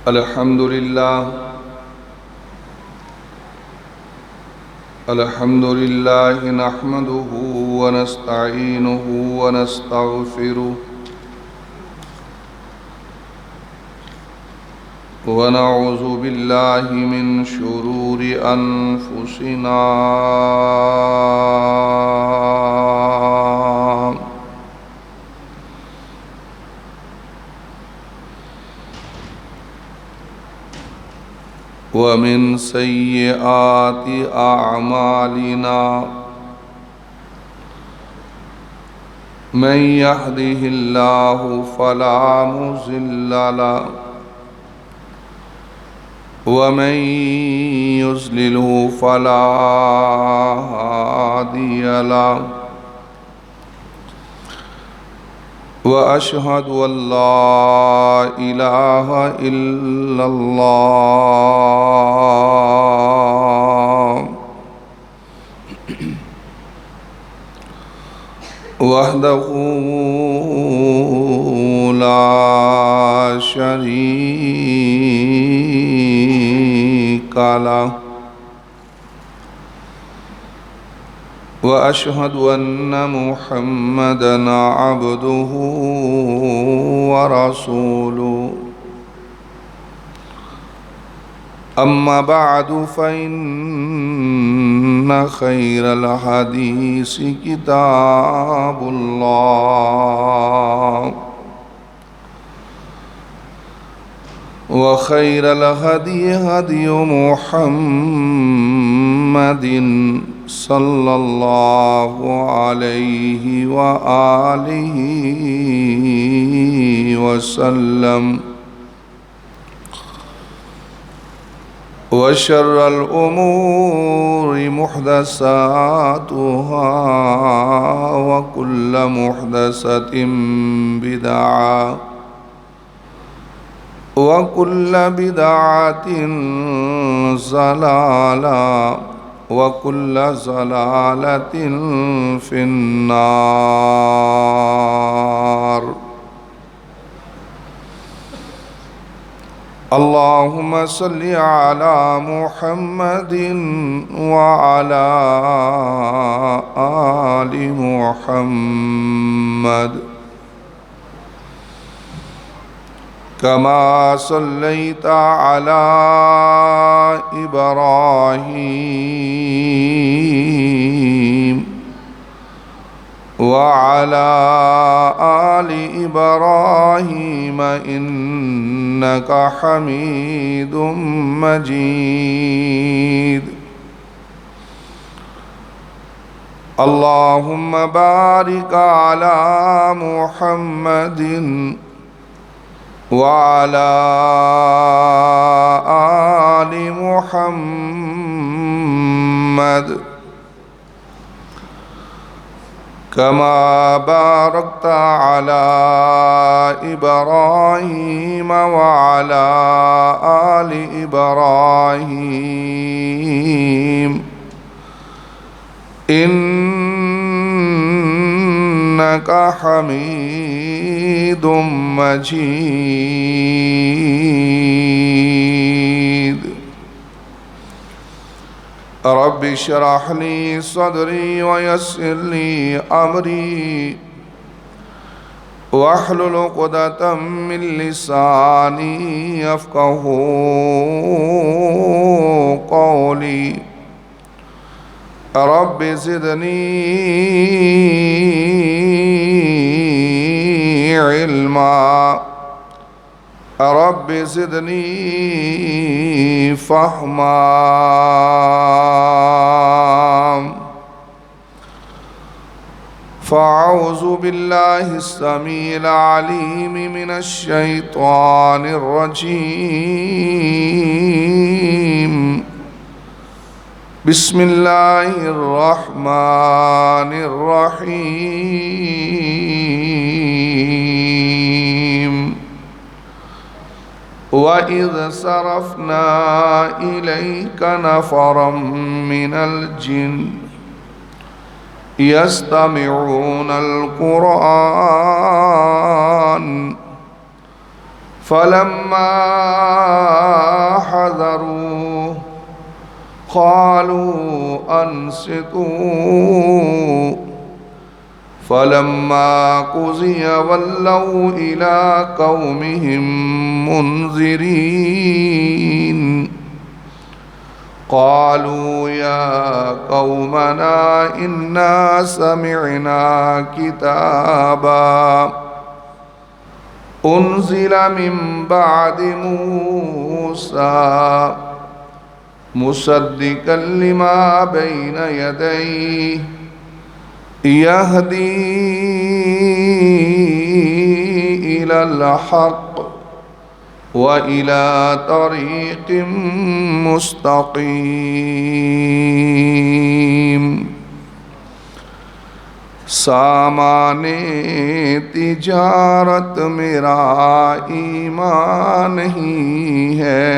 अल्हम्दुलिल्लाह नहमदुहु व नस्तईनुहु व नस्तगफिरुह व नऊज़ु बिल्लाहि मिन शुरूरि अनफुसिना व मिन सय्यिआति अअमालिना मन यहदिहिल्लाहु फला मुज़िल्ल लहु व मन युज़्लिल्हु फला हादिय लहु व अशहदु अल्ला इलाहा इल्लल्लाह वहदहु ला शरीका लहु व अशहदु अन्ना मुहम्मदन अब्दुहु व रसूलुहु अम्मा बअदु फ़इन्न खैरल हदीसी किताबुल्लाह व खैरल हदी हदी मुहम्मदिन सल्लल्लाहु अलैहि व आलिहि वसल्लम व शर्रल उमूरि मुहदसातुहा व कुल्ल मुहदसतिन बिदअह व कुल्ल बिदअतिन ज़लालह व कुल्ल ज़लालतिन फिन्नार। अल्लाहुम्मा सल्लि अला मुहम्मदिन व अला आलि मुहम्मद कमा सल्लैता अला इब्राहीम व अला आलि इब्राहीम इन्नका हमीदुम मजीद। अल्लाहुम्मा बारिक अला मुहम्मदिन व अला आलि मुहम्मद कमा बारकता अला इब्राहीम व अला आलि इब्राहीम इन्नका हमीदुम मजीद। रब्बि इश्रह ली सदरी व यस्सिर ली अमरी वहलुल उक़दतम मिन लिसानी यफ़क़हू क़ौली। Rabbi ज़िदनी इल्मा rabbi ज़िदनी फ़हमा। फ़अऊज़ु बिल्लाहि स्समीइल अलीम मिनश शैतानिर रजीम। बिस्मिल्लाहिर रहमानिर रहीम। वइज़ सरफ़ना इलैका नफ़रम मिनल जिन्न यस्तमिऊनल क़ुरआन फलम्मा हज़रू क़ालू अंसितू फलम्मा क़ुज़िया वल्लौ इला क़ौमिहिम मुनज़िरीन क़ालू या क़ौमना इन्ना समिअना किताबा उन्ज़िला मिन बअदि मूसा मुसद्दिक़न लिमा बैन यदैहि यहदी इलल हक़्क़ व इला तरीक़िम मुस्तक़ीम। सामाने तिजारत मेरा ईमान ही है,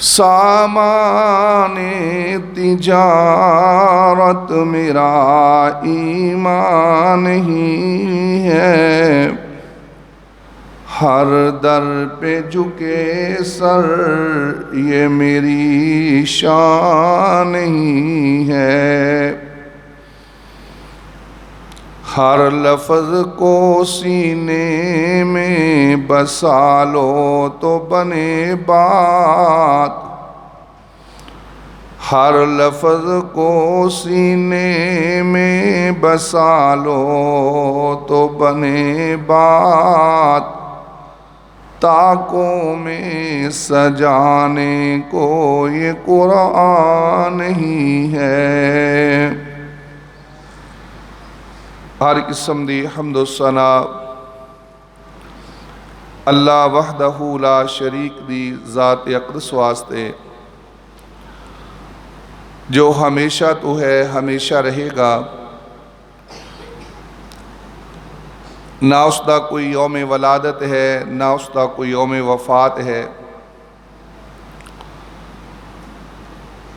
सामाने तिजारत मेरा ईमान ही है। हर दर पे झुके सर ये मेरी शान ही है। हर लफ्ज़ को सीने में बसा लो तो बने बात, हर लफ्ज़ को सीने में बसा लो तो बने बात। ताकों में सजाने को ये कुरान ही है। हर किस्म दी हम्द व सना अल्लाह वहदहू ला शरीक दी ज़ात अक़दस वास्ते, जो हमेशा तो है हमेशा रहेगा। ना उसका कोई यौम वलादत है, ना उसका कोई यौम वफ़ात है।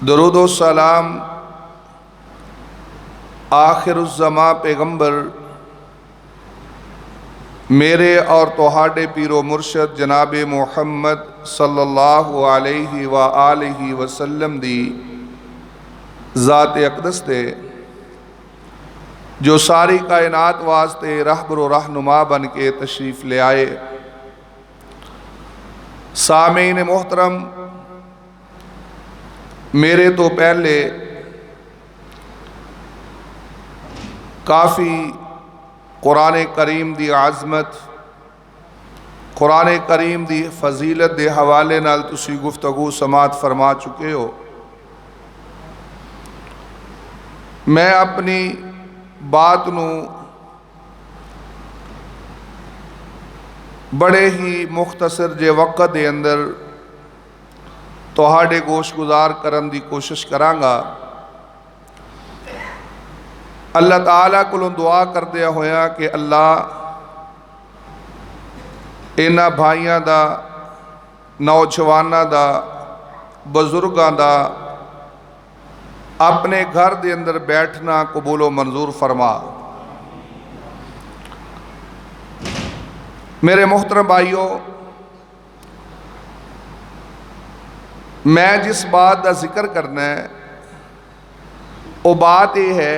दरूद व सलाम आखिरुज़्ज़मा पैगम्बर मेरे और तोहाडे पीरो मुर्शद जनाब मुहम्मद सल्लल्लाहु अलैहि व आलिहि वसल्लम दी ज़ात अक़दस ते, जो सारी कायनात वास्ते रहबर व रहनुमा बन के तशरीफ़ ले आए। सामीन मोहतरम, मेरे तो पहले काफ़ी कुरान करीम दी आज़मत, कुरान करीम दी फजीलत दे हवाले नाल तुसी गुफ्तगू समात फरमा चुके हो। मैं अपनी बात नूं बड़े ही मुख्तसर जे वक़्त दे अंदर तुहाडे गोश गुजार करन दी कोशिश करांगा। अल्लाह ताला कोलों दुआ करदे होया कि अल्लाह इन्हां भाइयां दा, नौजवानां दा, बजुर्गां दा अपने घर दे अंदर बैठना कबूलो मंजूर फरमा। मेरे मोहतरम भाइयों, मैं जिस बात का जिक्र करना है वो बात यह है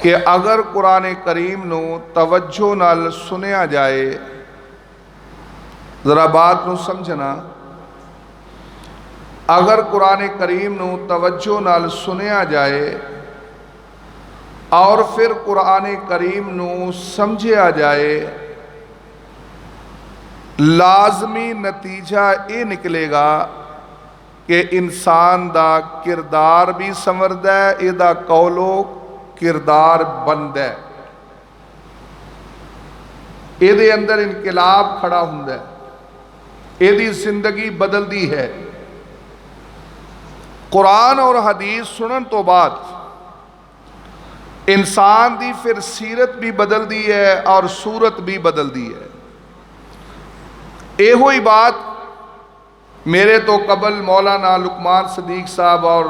कि अगर कुरान करीम नू तवज्जो नाल सुनिया जाए, जरा बात नू समझना, अगर कुरान करीम नू तवज्जो नाल सुनिया जाए और फिर कुरान करीम नू समझिया जाए, लाजमी नतीजा ये निकलेगा कि इंसान दा किरदार भी संवरदा है, इहदा कौलो किरदार बनदा है, इहदे अंदर इनकलाब खड़ा हुंदा है, इहदी जिंदगी बदलदी है। कुरान और हदीस सुनन तो बाद इंसान दी फिर सीरत भी बदलती है और सूरत भी बदलती है। एहो ही बात मेरे तो कबल मौलाना लुकमान सदीक साहब और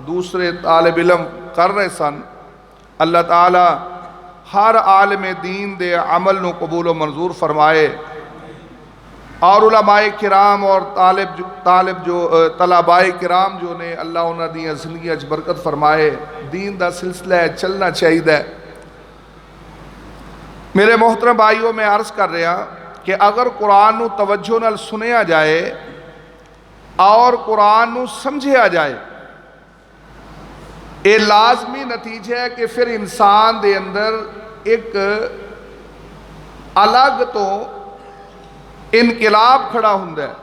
दूसरे तालिब इल्म कर रहे सन। अल्लाह ताला हर आलम दीन दे अमल नूं कबूल व मंजूर फरमाए और उलमाए किराम और तलबाए किराम जो ने अल्लाह उन्हां दीयां ज़िंदगियां च बरकत फरमाए। दीन दा सिलसिला है चलना चाहिए। मेरे मोहतरम भाइयों, मैं अर्ज़ कर रहा कि अगर कुरान नूं तवज्जो नाल सुनिया जाए और कुरान नूं समझिया जाए, ये लाजमी नतीजा है कि फिर इंसान दे अंदर एक अलग तो इनकलाब खड़ा हुंदा है,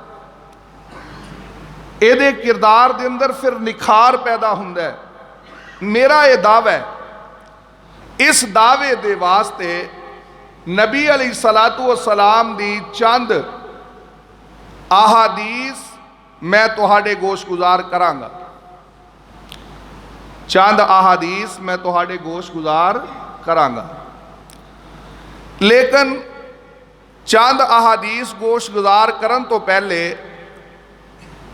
ਇਹਦੇ किरदार दे अंदर फिर निखार पैदा हुंदा है। मेरा ये दावा है, इस दावे दे वास्ते नबी अलैहिस्सलातु वस्सलाम दी चंद अहादीस मैं तुहाडे गोश गुजार करांगा। चंद अहादीस मैं तुहाडे गोश गुजार करांगा, लेकिन चंद अहादीस गोश गुजार करन तो पहले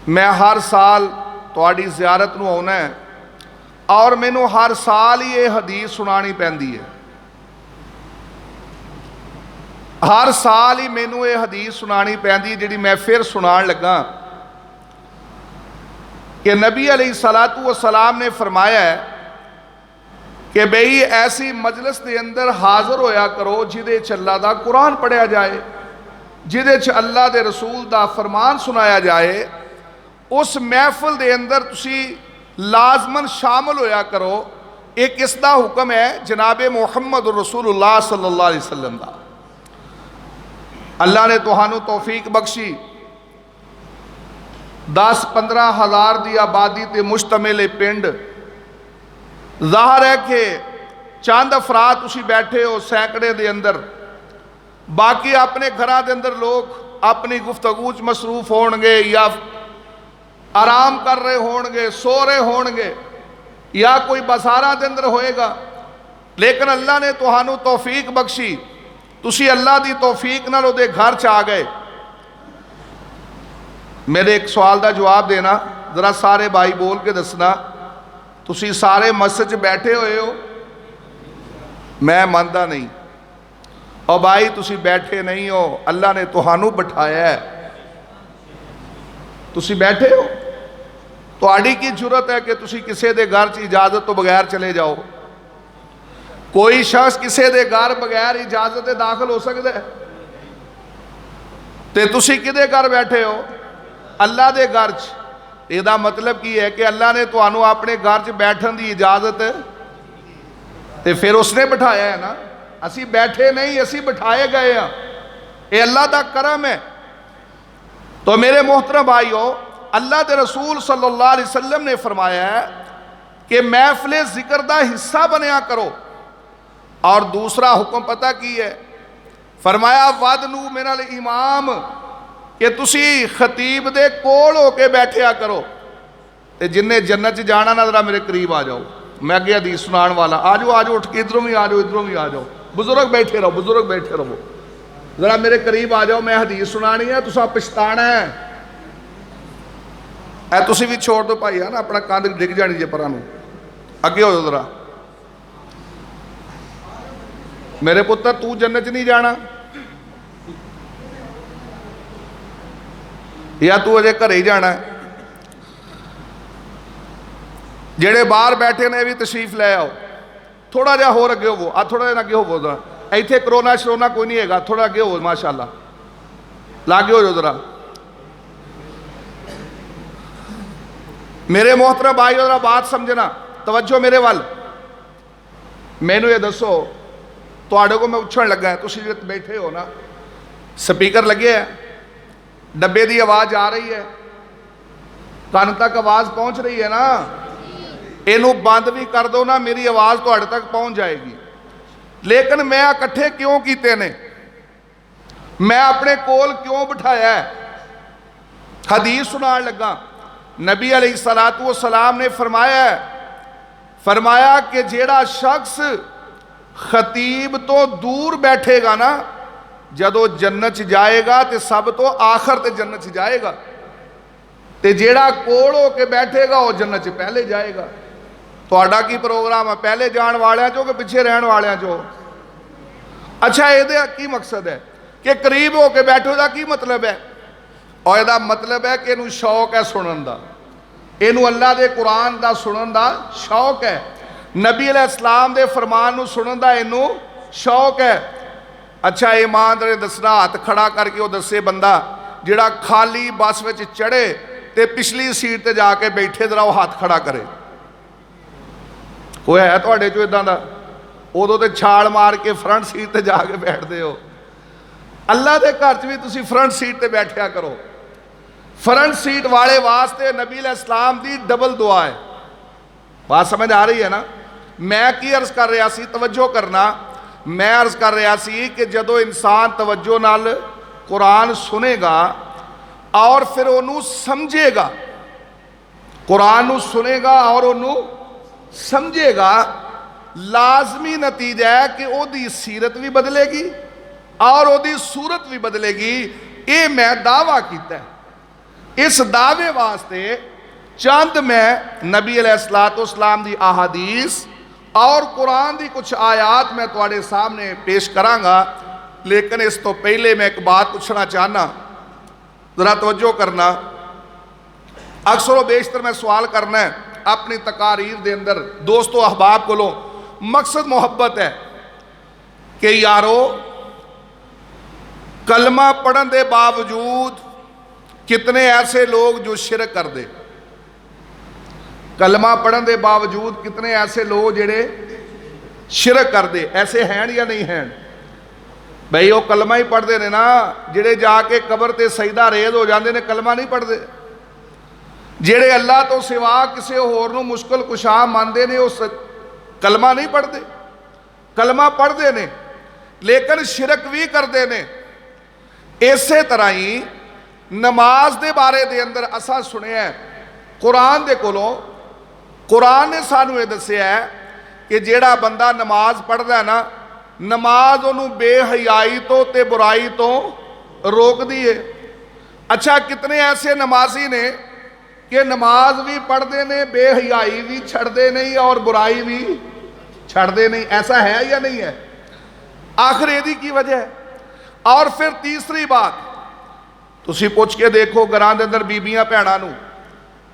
मैं हर साल तुहाडी ज़ियारत नूं आउणा है और मैनू हर साल ही ये हदीस सुनानी पैंदी है। हर साल ही मैनू ये हदीस सुनानी पैंदी जिहड़ी मैं फिर सुनान लगा कि नबी अलैहिस्सलातु वस्सलाम ने फरमाया है कि बई ऐसी मजलिस के अंदर हाज़र होया करो जिहदे च अल्लाह दा कुरान पढ़िया जाए, जिहदे च अल्लाह दे रसूल दा फरमान सुनाया जाए। उस महफिल दे अंदर तुसी लाजमन शामिल होया करो। एक किसदा हुक्म है? जनाबे मुहम्मद रसूलुल्लाह सल्लल्लाहु अलैहि वसल्लम दा। अल्लाह ने तुहानू तौफीक बख्शी 10-15 हज़ार की आबादी ते मुश्तमिल पिंड। ज़ाहिर है कि चंद अफराद तुसी बैठे हो सैकड़े दे अंदर, बाकी अपने घरों के अंदर लोग अपनी गुफ्तगू च मसरूफ होणगे या आराम कर रहे होणगे, सो रहे होणगे या कोई बसारा के अंदर होएगा। लेकिन अल्लाह ने तुहानू तौफीक बख्शी, तुसी अल्लाह की तौफीक नाल उहदे घर च आ गए। मेरे एक सवाल का जवाब देना जरा, सारे भाई बोल के दसना, तुसी सारे मस्जिद च बैठे हुए हो? मैं मानता नहीं। और भाई तुसी बैठे नहीं हो, अल्लाह ने तुहानू बिठाया है, तुसी बैठे हो। तुहाडी की जरूरत है कि तुसी किसी के घर च इजाजत तो बगैर चले जाओ? कोई शख्स किसी के घर बगैर इजाजत के दाखिल हो सकता है? तो तुसी किहदे घर बैठे हो? अल्लाह के घर च। ਇਹਦਾ मतलब की है कि अल्लाह ने तुहानू अपने घर च बैठन की इजाजत तो फिर उसने बिठाया है ना। असी बैठे नहीं, असी बिठाए गए हाँ। ये अल्लाह का करम है। तो मेरे मोहतरम भाइयों, अल्लाह के रसूल सल्लल्लाहु अलैहि वसल्लम ने फरमाया है कि महफिल जिक्र का हिस्सा बनया करो। और दूसरा हुक्म पता की है? फरमाया वदनू मिनल इमाम, कि तुसी खतीब दे कोल होके बैठया करो। तो जिन्हें जन्नत च जाना ना, जरा मेरे करीब आ जाओ, मैं अगे हदीस सुनाने वाला। आ जाओ, आ जाओ, उठ के इधरों भी आ जाओ, इधरों भी आ जाओ। बुजुर्ग बैठे रहो, बुजुर्ग बैठे रहो, जरा मेरे करीब आ जाओ, मैं हदीस सुनानी है, तुसा पछताना है। ऐ तुसी भी छोड़ दो भाई, है ना, अपना कंध डिग जानी जे परां नूं। अगे हो जाओ जरा। मेरे पुत्र, तू जन्नत च नहीं जाना या तू अजे घरे ही जाना है? जेड़े बाहर बैठे ने भी तशरीफ ले आओ। थोड़ा जहा होर अगे होवो, आ थोड़ा जहा अगे होवो जरा। इत्थे करोना शरोना कोई नहीं है, थोड़ा अगे हो, माशाअल्लाह लागे हो जाओ जरा। मेरे मोहतरम भाई जरा बात समझना, तवज्जो मेरे वाल। मैनू ये दसो, तुहाडे को मैं पूछण लगा, तुसीं बैठे हो ना, स्पीकर लगे है, डब्बे की आवाज़ आ रही है, कान तक आवाज़ पहुँच रही है ना? इनू बंद भी कर दो ना, मेरी आवाज़ तुहाडे तक पहुँच जाएगी। लेकिन मैं इकट्ठे क्यों कीते ने? मैं अपने कोल क्यों बिठाया है? हदीस सुनान लगा। नबी अलैहिस्सलातु वस्सलाम ने फरमाया कि जेड़ा शख्स खतीब तो दूर बैठेगा ना, जदों जन्नत च जाएगा तो सब तो आखिर ते जन्नत च जाएगा, ते जेड़ा कोल होके बैठेगा वो जन्नत च पहले जाएगा। तुहाडा की प्रोग्राम है? पहले जान वालियां चो कि पिछे रहन वालियां चो? अच्छा ये की मकसद है कि करीब होके बैठो का की मतलब है? और यदा मतलब है कि इनू शौक है सुनन का, इनू अल्लाह के कुरान का सुनन का शौक है, नबी अलैहिस्सलाम के फरमान नू सुनन का इनू शौक है। अच्छा ईमानदारी दसना, हाथ खड़ा करके वो दसे बंदा जिहड़ा खाली बस में चढ़े तो पिछली सीट पर जाके बैठे जरा वो हाथ खड़ा करे। कोई है तुहाडे चों इदां दा? उदों तो छाल मार के फ्रंट सीट पर जाके बैठते हो। अल्लाह के घर च भी तुसीं फ्रंट सीट पर बैठा करो। फ्रंट सीट वाले वास्ते नबी अलैहिस्सलाम की डबल दुआ है। बात समझ आ रही है ना? मैं की अर्ज कर रहा सी, तवज्जो करना, मैं अर्ज कर रहा सी कि जदों इंसान तवज्जो नाल कुरान सुनेगा और फिर उन्होंने समझेगा, कुरान नू सुनेगा और उन्होंने समझेगा, लाजमी नतीजा है कि ओदी सीरत भी बदलेगी और ओदी सूरत भी बदलेगी। ये मैं दावा किया। इस दावे वास्ते चंद मैं नबी अलैहिस्सलाम दी अहादीस और कुरान की कुछ आयात मैं तुहाडे सामने पेश करांगा। लेकिन इस तो पहले मैं एक बात पूछना चाहना, जरा तवज्जो करना। अक्सर बेशतर मैं सवाल करना है अपनी तकारीर दे अंदर दोस्तों अहबाब कोलों, मकसद मोहब्बत है कि यारो कलमा पढ़न के बावजूद कितने ऐसे लोग जो शिरक कर दे, कलमा पढ़न के बावजूद कितने ऐसे लोग जेड़े शिरक कर दे, ऐसे हैं या नहीं हैं? भाई वो कलमा ही पढ़ते ने ना, जेड़े जाके कबर ते सजदा रेज हो जाते हैं कलमा नहीं पढ़ते। जेड़े अल्लाह तो सिवा किसी होर नूं मुश्किल कुशा मानते हैं उस कलमा नहीं पढ़ते, कलमा पढ़ते ने लेकिन शिरक भी करते हैं। इसे तरह ही नमाज के बारे दे अंदर असा सुनिया कुरान दे कोलों, कुरान ने सानू ये दसिया है कि जेड़ा बंदा नमाज पढ़ता है ना, नमाज उन्होंने बेहयाई तो ते बुराई तो रोक दी है। अच्छा कितने ऐसे नमाजी ने कि नमाज भी पढ़ते ने, बेहयाई भी छड़ते नहीं और बुराई भी छड़ते नहीं, ऐसा है या नहीं है? आखिर यदि की वजह है। और फिर तीसरी बात तुसी पूछ के देखो घरां दे अंदर बीबियां भैणां नूं,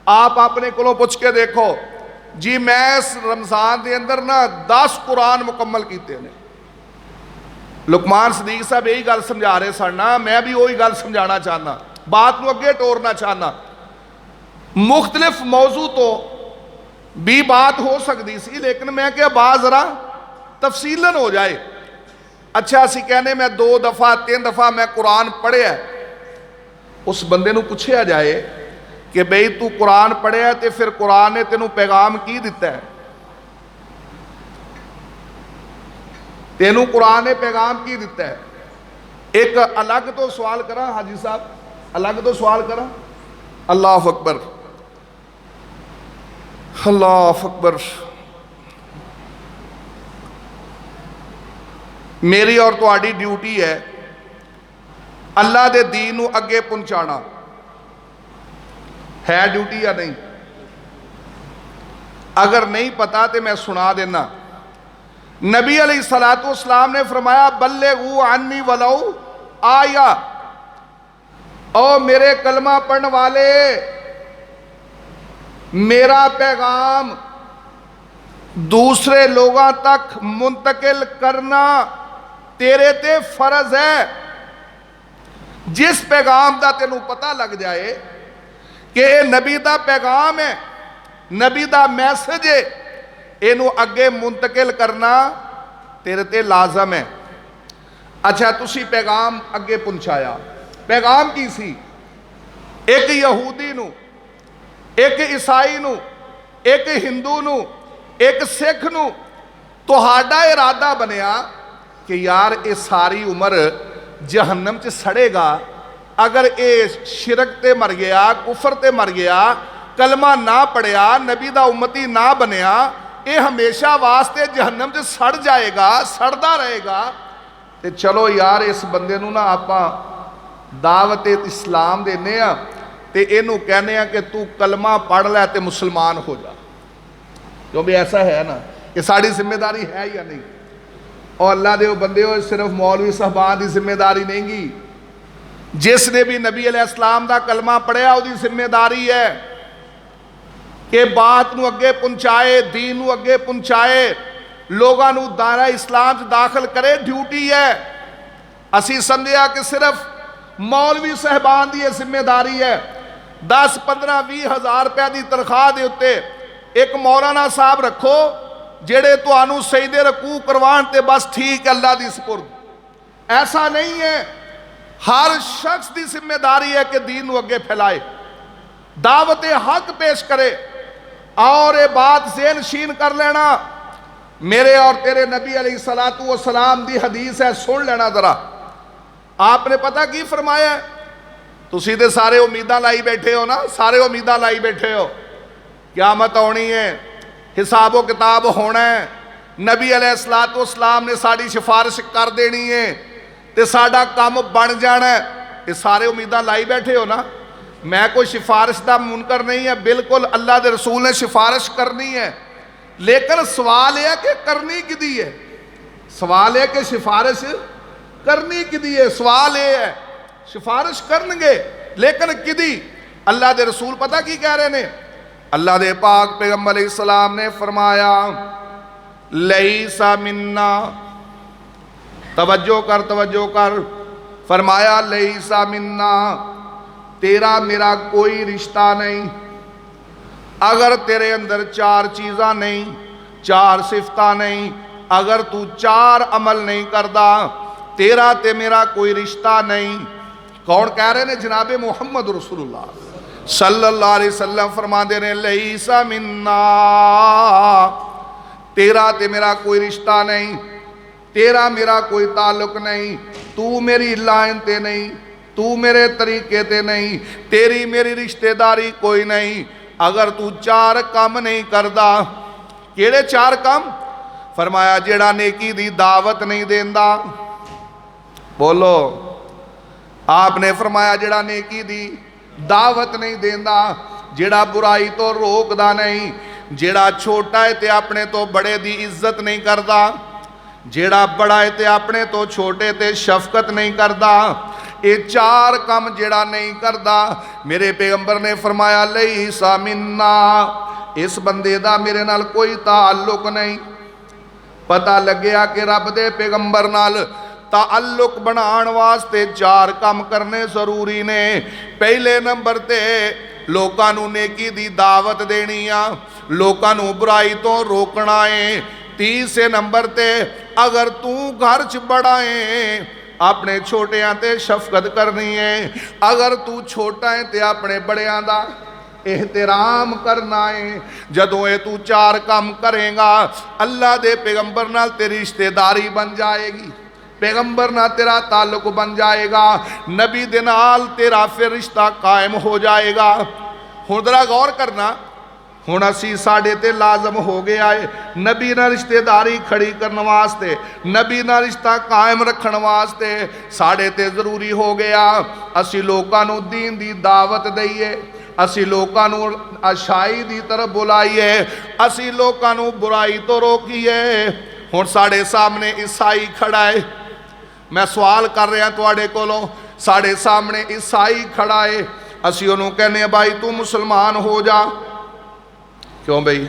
आप अपने कोलों पूछ के देखो जी मैं इस रमजान के अंदर ना 10 कुरान मुकम्मल किए ने। लुकमान सदीक साहब यही गल समझा रहे सन ना, मैं भी वही गल समझाना चाहना, बात को अगे टोरना चाहना। मुख्तलिफ मौजू तो भी बात हो सकती सी लेकिन मैं क्या बात जरा तफसीलन हो जाए। अच्छा असी कहने मैं 2 दफ़ा 3 दफ़ा मैं कुरान पढ़िया, उस बंदे नूं पूछया जाए कि बई तू कुरान पढ़िया तो फिर कुरान ने तेनों पैगाम की दिता है, तेनों कुरान ने पैगाम की दिता है? एक अलग तो सवाल करा हाजी साहब, अलग तो सवाल करा। अल्लाह अकबर, अल्लाह अकबर। मेरी और तुहाडी ड्यूटी है अल्लाह के दीन नूं अगे पहुंचाना, है ड्यूटी या नहीं? अगर नहीं पता तो मैं सुना देना। नबी अलैहिस्सलाम ने फरमाया बल्लिगू अन्नी वलौ आया, ओ मेरे कलमा पढ़ने वाले मेरा पैगाम दूसरे लोगों तक मुंतकिल करना तेरे ते फर्ज है। जिस पैगाम का तेनों पता लग जाए कि यह नबी का पैगाम है, नबी का मैसेज है, इनू अगे मुंतकिल करना तेरे ते लाजम है। अच्छा तुसी पैगाम अगे पहुंचाया, पैगाम की सी? एक यहूदी नू, एक ईसाई नू, एक हिंदू नू, एक सिख नू तुहाडा इरादा बनया कि यार ये सारी उम्र जहन्नम च सड़ेगा अगर ये शिरक ते मर गया, कुफर ते मर गया, कलमा ना पढ़िया, नबी दा उम्मती ना बनया, ये हमेशा वास्ते जहन्नम च सड़ जाएगा, सड़दा रहेगा। तो चलो यार इस बंदे नू ना आपां दावत इस्लाम देने आ ते इनू कहने आ कि तू कलमा पढ़ लै ते मुसलमान हो जा। क्योंकि ऐसा है ना कि साड़ी जिम्मेदारी है या नहीं? और अल्लाह दे बंदे हो, सिर्फ मौलवी साहबान की जिम्मेदारी नहीं गी, जिसने भी नबी अलैहिस्सलाम दा कलमा पढ़िया उसकी जिम्मेदारी है कि बात नूं अगे पहुंचाए, दीन नूं अगे पहुंचाए, लोगों नूं दायरा इस्लाम च दाखिल करे, ड्यूटी है। असी समझिया कि सिर्फ मौलवी साहबान की जिम्मेदारी है। 10, 15, 20 हज़ार रुपए की तनख्वाह के उत्ते एक मौलाना साहब रखो जेड़े तुहानू सजदे रकू करवाण ते बस ठीक है, अल्लाह दी सुपुर्द। ऐसा नहीं है, हर शख्स की जिम्मेदारी है कि दीन नूं अगे फैलाए, दावत हक पेश करे। और ये बात ज़हन नशीन कर लेना, मेरे और तेरे नबी अलैहिस्सलातु वस्सलाम दी हदीस है, सुन लेना जरा। आपने पता की फरमाया है? तुसीं ते सारे उम्मीदां लाई बैठे हो ना, सारे उम्मीदां लाई बैठे हो, क़यामत आनी है, हिसाबो किताब होना है, नबी अलैहिस्सलातु वस्सलाम ने साड़ी सिफारिश कर देनी है ते साडा काम बन जाना है। ये सारे उम्मीदां लाई बैठे हो ना। मैं कोई सिफारिश का मुनकर नहीं है, बिल्कुल अल्लाह के रसूल ने सिफारिश करनी है, लेकिन सवाल यह है कि करनी किदी है। सवाल है कि सिफारिश करनी किदी है। सवाल यह है सिफारिश करनगे, लेकिन किदी? अल्लाह के रसूल पता की कह रहे ने? अल्लाह दे पाक पैगंबर अलैहिस्सलाम ने फरमाया लैसा मिन्ना, तवज्जो कर, तवज्जो कर, फरमाया लैसा मिन्ना, तेरा मेरा कोई रिश्ता नहीं। अगर तेरे अंदर 4 चीज़ां नहीं, 4 सिफतां नहीं, अगर तू 4 अमल नहीं करता, तेरा ते मेरा कोई रिश्ता नहीं। कौन कह रहे ने? जनाबे मुहम्मद रसूलुल्लाह सल्लल्लाहु अलैहि वसल्लम फरमाते ने लैसा मिन्ना, तेरा ते मेरा कोई रिश्ता नहीं, तेरा मेरा कोई ताल्लुक नहीं, तू मेरी लाइन ते नहीं, तू मेरे तरीके ते नहीं, तेरी मेरी रिश्तेदारी कोई नहीं। अगर तू 4 काम नहीं करता। केड़े 4 काम? फरमाया जेड़ा नेकी दी दावत नहीं देंदा। बोलो। आपने फरमाया जेड़ा नेकी दी दावत नहीं देंदा, जेड़ा बुराई तो रोकदा नहीं, जेड़ा छोटा है ते अपने तो बड़े दी इज्जत नहीं करता, जेड़ा बड़ा है ते अपने तो छोटे ते शफकत नहीं करता। ये 4 काम जेड़ा नहीं करता, मेरे पैगंबर ने फरमाया लैसा मिन्ना, इस बंदे दा मेरे नाल कोई ताल्लुक नहीं। पता लग्या कि रब दे पैगंबर नाल ताल्लुक बनाने वास्ते 4 काम करने जरूरी ने। पहले नंबर ते लोकां नूं नेकी दी दावत देनी आ, लोकां नूं बुराई तो रोकना है। तीसरे नंबर ते अगर तू घर च बड़ा है, अपने छोटियां ते शफकत करनी है। अगर तू छोटा है तो अपने बड़ियां दा एहतराम करना है। जदों ये तू 4 काम करेगा, अल्लाह दे पैगंबर नाल तेरी रिश्तेदारी बन जाएगी, पैगंबर नाल तेरा ताल्लुक बन जाएगा, नबी दे नाल तेरा फिर रिश्ता कायम हो जाएगा। हुण जरा गौर करना, हुण असी साडे ते लाजम हो गया है नबी नाल रिश्तेदारी खड़ी करने वास्ते, नबी नाल रिश्ता कायम रखने वास्ते साडे ते जरूरी हो गया असी लोकां नूं दीन दी दावत दईए, असी लोकां नूं अच्छाई दी तरफ बुलाइए, असी लोकां नूं बुराई तो रोकीए। हुण साडे सामने ईसाई खड़ा है, मैं सवाल कर रहा तुहाडे कोलों, साडे सामने ईसाई खड़ा है, असी उहनूं कहने भाई तू मुसलमान हो जा। क्यों बई?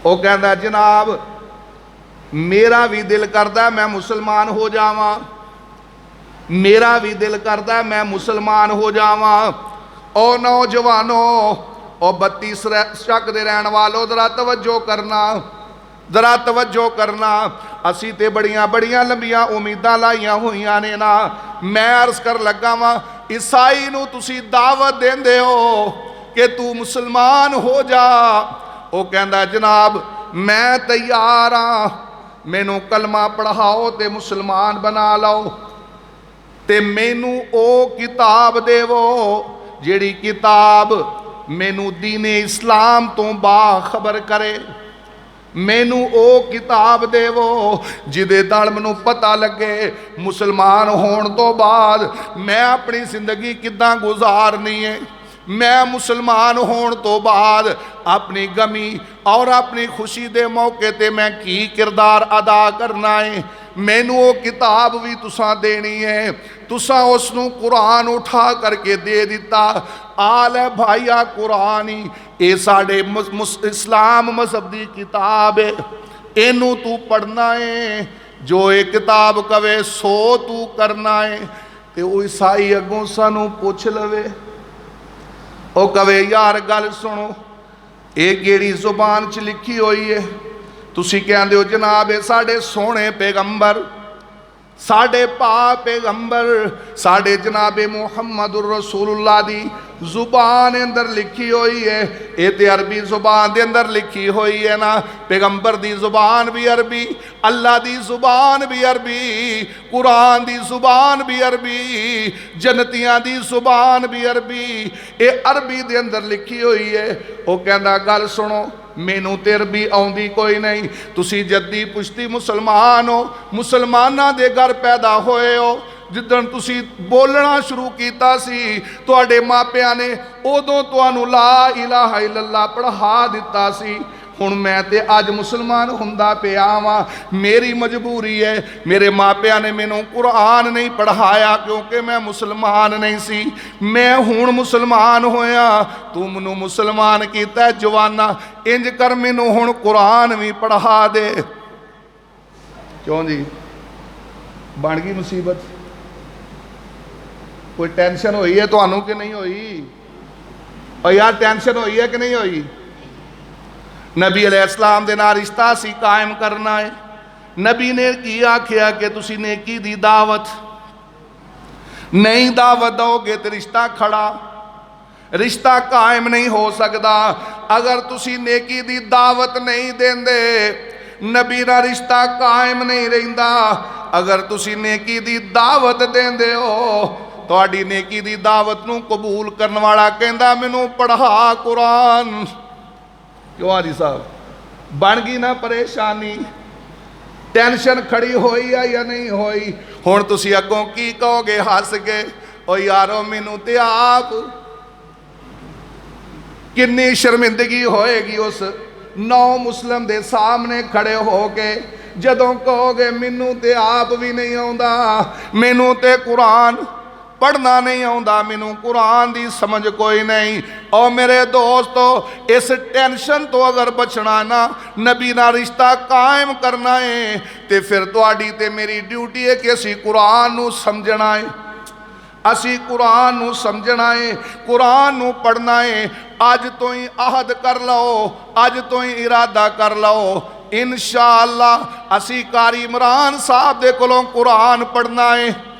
वो कहता जनाब मेरा भी दिल करता मैं मुसलमान हो जावा, मेरा भी दिल करता मैं मुसलमान हो जावा। ओ नौजवानों, ओ 32 शक दे रहने वालों, जरा तवज्जो करना, जरा तवज्जो करना। असी ते बड़ियां बड़ियां लंबियां उम्मीदां लाइयां हुईयां ने ना। मैं अर्ज कर लगा वा ईसाई नूं तुसी दावत देंदे हो कि तू मुसलमान हो जा। वो कहता जनाब मैं तैयार हाँ, मैनू कलमा पढ़ाओ ते मुसलमान बना लो, ते मैनू ओ किताब देवो जिहड़ी किताब मैनू दीने इस्लाम तो बाखबर करे, मैनू ओ किताब देवो जिदे नाल मैनू पता लगे मुसलमान होने तो बाद मैं अपनी जिंदगी किदां गुजारनी है, मैं मुसलमान होने तो बाद अपनी गमी और अपनी खुशी दे मौके ते मैं की किरदार अदा करना है। मैनू वो किताब भी तुसा देनी है, तुसा उसनू कुरान उठा करके दे दिता। आल है भाईया कुरान ही ये साडे इस्लाम मजहब की किताब है, इनू तू पढ़ना है, जो ये किताब कवे सो तू करना है। तो वो ईसाई अगों सानू पुछ लवे, वो कवे यार गल सुनो, ये केड़ी जुबान च लिखी हुई है? तुसी कहंदे हो जनाब ये साडे सोहने पैगंबर, साडे पा पैगंबर, साडे जनाबे मुहम्मदुर रसूलुल्लाह दी जुबान अंदर लिखी हुई है। ये तो अरबी जुबान के अंदर लिखी हुई है ना, पैगंबर दी जुबान भी अरबी, अल्लाह दी जुबान भी अरबी, कुरान दी जुबान भी अरबी, जन्नतियां दी जुबान भी अरबी, ये अरबी दे अंदर लिखी हुई है। वो कहना गल सुनो, मैनू तो अरबी आउंदी कोई नहीं, तुसी जद्दी पुश्ती मुसलमान हो, मुसलमाना दे घर पैदा होए हो। जिदन तुसी बोलना शुरू किया सी तुहाडे मापियां ने उदों तुहानू ला इलाहा इल्लल्लाह पढ़ा दिता सी। हुण मैं ते अज मुसलमान हुंदा पिया वां, मेरी मजबूरी है, मेरे मापियां ने मैनू कुरान नहीं पढ़ाया क्योंकि मैं मुसलमान नहीं सी। मैं हुण मुसलमान होया, तू मैनू मुसलमान कीता जवाना, इंज कर मैनू हुण कुरान भी पढ़ा दे। क्यों जी बन गई मुसीबत? कोई टेंशन हुई है तुहानू कि नहीं हुई? और यार टेंशन हुई है कि नहीं हुई? नबी अलैहिस्सलाम दे नाल रिश्ता सी कायम करना है। नबी ने की आख्या कि तुसी नेकी दी दावत नहीं दावत दोगे तो रिश्ता खड़ा, रिश्ता कायम नहीं हो सकता। अगर तुसी नेकी दी दावत नहीं देंदे नबी दा रिश्ता कायम नहीं रहिंदा। अगर तुसी नेकी दी दावत देंदे हो, तुहाडी नेकी दी दावत नू कबूल करने वाला कहंदा मैनू पढ़ा कुरान। क्यों हाजी साहब बन गई ना परेशानी? टेंशन खड़ी होई है या नहीं होई? हुण तुसी अगों की कहोगे हस के, ओ यारो मैनू ते आप कितनी शर्मिंदगी होएगी उस नौ मुस्लिम दे सामने खड़े हो के जदों कहोगे मैनू ते आप भी नहीं आउंदा, मैनू ते कुरान पढ़ना नहीं आउंदा, मैनू कुरान दी समझ कोई नहीं। और मेरे दोस्तों इस टेंशन तो अगर बचना ना, नबी ना रिश्ता कायम करना है, तो फिर तुहाडी ते मेरी ड्यूटी है कि असी कुरान नू समझना है, असी कुरान नू समझना है, कुरान नू पढ़ना है। अज तो ही आहद कर लो, अज तो ही इरादा कर लो, इंशाअल्लाह असी कारी इमरान साहब दे कोलों कुरान पढ़ना है।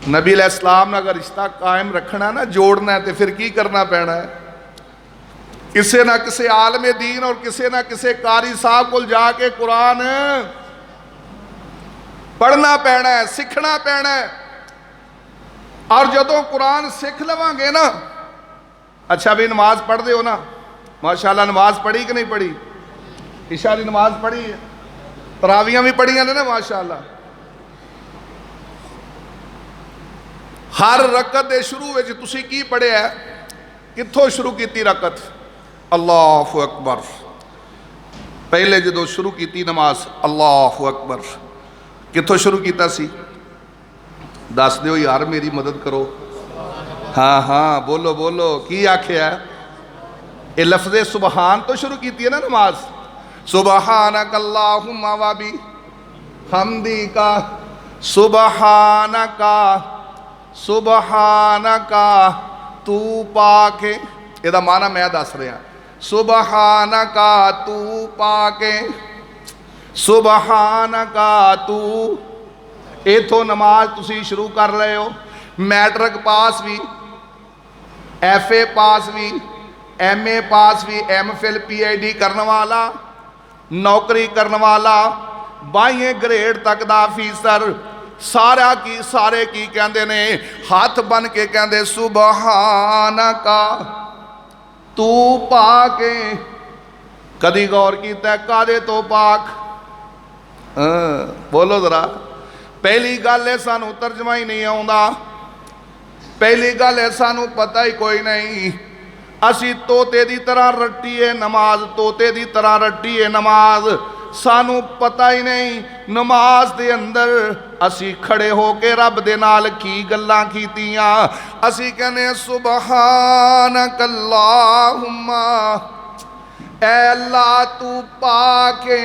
नबी अलैहिस्सलाम ने अगर रिश्ता कायम रखना ना, जोड़ना है, तो फिर की करना पैना है? किसी ना किसी आलमे दीन और किसी ना किसी कारी साहब को जाके कुरान पढ़ना पैना है, सीखना पैना है। और जदों कुरान सीख लवांगे ना, अच्छा भी नमाज पढ़ते हो ना, माशाअल्लाह नमाज पढ़ी कि नहीं पढ़ी? इशा की नमाज पढ़ी है, तरावियां भी पढ़ियां ने ना माशाअल्लाह। हर रकत के शुरू में तुसी की पढ़िया? कित्थों शुरू की रकत? अल्लाहु अकबर। पहले जो शुरू की नमाज अल्लाहु अकबर कित्थों शुरू किया सी? दस दो यार, मेरी मदद करो। हाँ हाँ बोलो बोलो, की आख्या? ये लफ्ज़े सुबहान तो शुरू की है ना नमाज। सुबहानक अल्लाहुम्मा व बिहम्दिका, सुबहानका सुबहानका तू पाके, ਇਹਦਾ माना मैं दस रहा। सुबहानका तू पाके, सुबहानका तू। इथों नमाज तुसी शुरू कर रहे हो। मैट्रिक पास भी, FA पास भी, MA पास भी, MPhil PhD करने वाला, नौकरी करने वाला, 22वें ग्रेड तक का अफीसर, सारा की सारे की कहते ने हाथ बन के कहते सुबहानका तू पाके। कदी गौर किया कादे तो पाक? बोलो जरा। पहली गल है सानू तर्जमा ही नहीं आउंदा। पहली गल है सानू पता ही कोई नहीं, असी तोते की तरह रट्टी है नमाज, तोते की तरह रट्टी है नमाज। सानू पता ही नहीं नमाज दे अंदर असी खड़े होके रब दे नाल की गल्लां कीतियां। असी कहने सुबहानक अल्लाहुम्मा, ऐ अल्लाह तू पाके,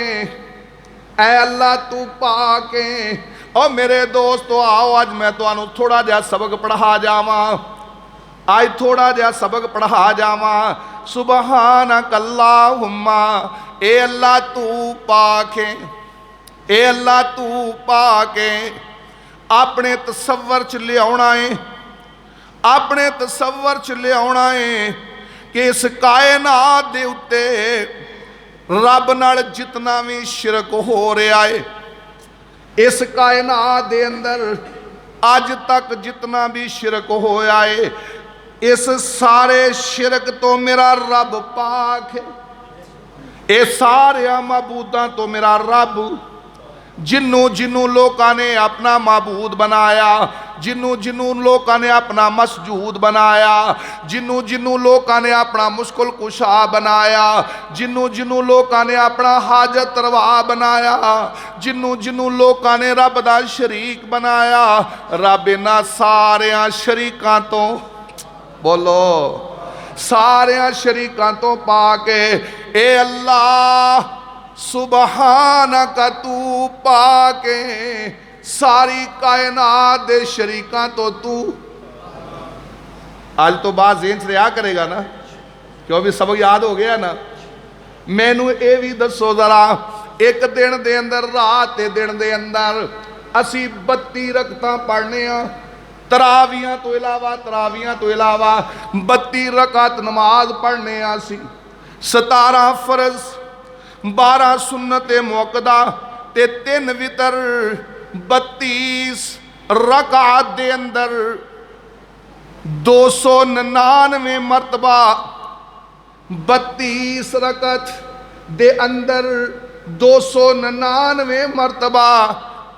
ऐ अल्लाह तू पाके। और मेरे दोस्तों आओ अज मैं तुहानू थोड़ा जिहा सबक पढ़ा जावां, आज थोड़ा जिहा सबक पढ़ा जावा। सुबहानक अल्लाहुम्मा, ए अल्लाह तू पाके, ए अल्लाह तू पाके अपने तसव्वुर च लियाउणा है, अपने तसव्वुर च लियाउणा है कि इस कायनात दे उत्ते रब नाल जितना भी शिरक हो रहा है, इस कायनात दे अंदर अज तक जितना भी शिरक होया है, इस सारे शिरक तो मेरा रब पाक है। ये सारे मबूदा तो मेरा रब, जिन्हों जिन्हों लोगों ने अपना मबूद बनाया, जिन्हों जिन्हों लोगों ने अपना मसजूद बनाया, जिन्हों जिन्हों लोगों ने अपना मुश्किल कुशा बनाया, जिन्हों जिन्हों लोगों ने अपना हाजत रवा बनाया, जिन्हों जिन्हों लोगों ने रब दा शरीक बनाया, रब इन्हां सारियां शरीकां तो, बोलो, सारियां शरीकां तो पाके ए अल्लाह सुबहानक तू पाके सारी कायनात दे शरीकां तो तू। आज तो बाद जेन च रहा करेगा ना, क्यों भी सबक याद हो गया ना। मैनू ये भी दसो जरा, एक दिन दे अंदर, रात के दिन दे अंदर असी 32 रकतां पढ़ने आ, तरावियां तो इलावा, तरावियां तो इलावा 32 रकात नमाज पढ़ने असी, 17 फर्ज, 12 सुन्नत मुअक्कदा ते 3 वितर, 32 रकात दे अंदर 299 मरतबा, 32 रकत दे अंदर 299 मरतबा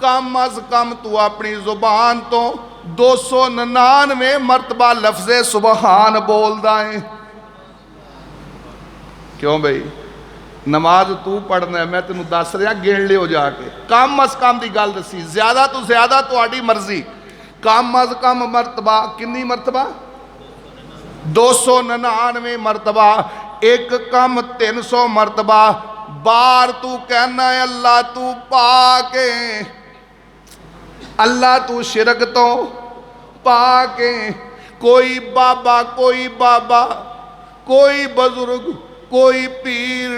कम अज कम तू अपनी जुबान तो 299 मरतबा लफ्ज़े सुबहान बोलदा है। क्यों भाई, नमाज तू पढ़ना है, मैं तेन दस रहा, गिन लियो जाके। कम अज कम की गल दसी, ज्यादा तो ज्यादा तुहाडी मर्जी, कम अज कम मरतबा कितनी मरतबा? 299 मरतबा, एक कम 300 मरतबा। बार तू कहना है अल्लाह तू पाके, अल्लाह तू शिरक तो पाके। कोई बाबा, कोई बाबा, कोई बुजुर्ग, कोई पीर,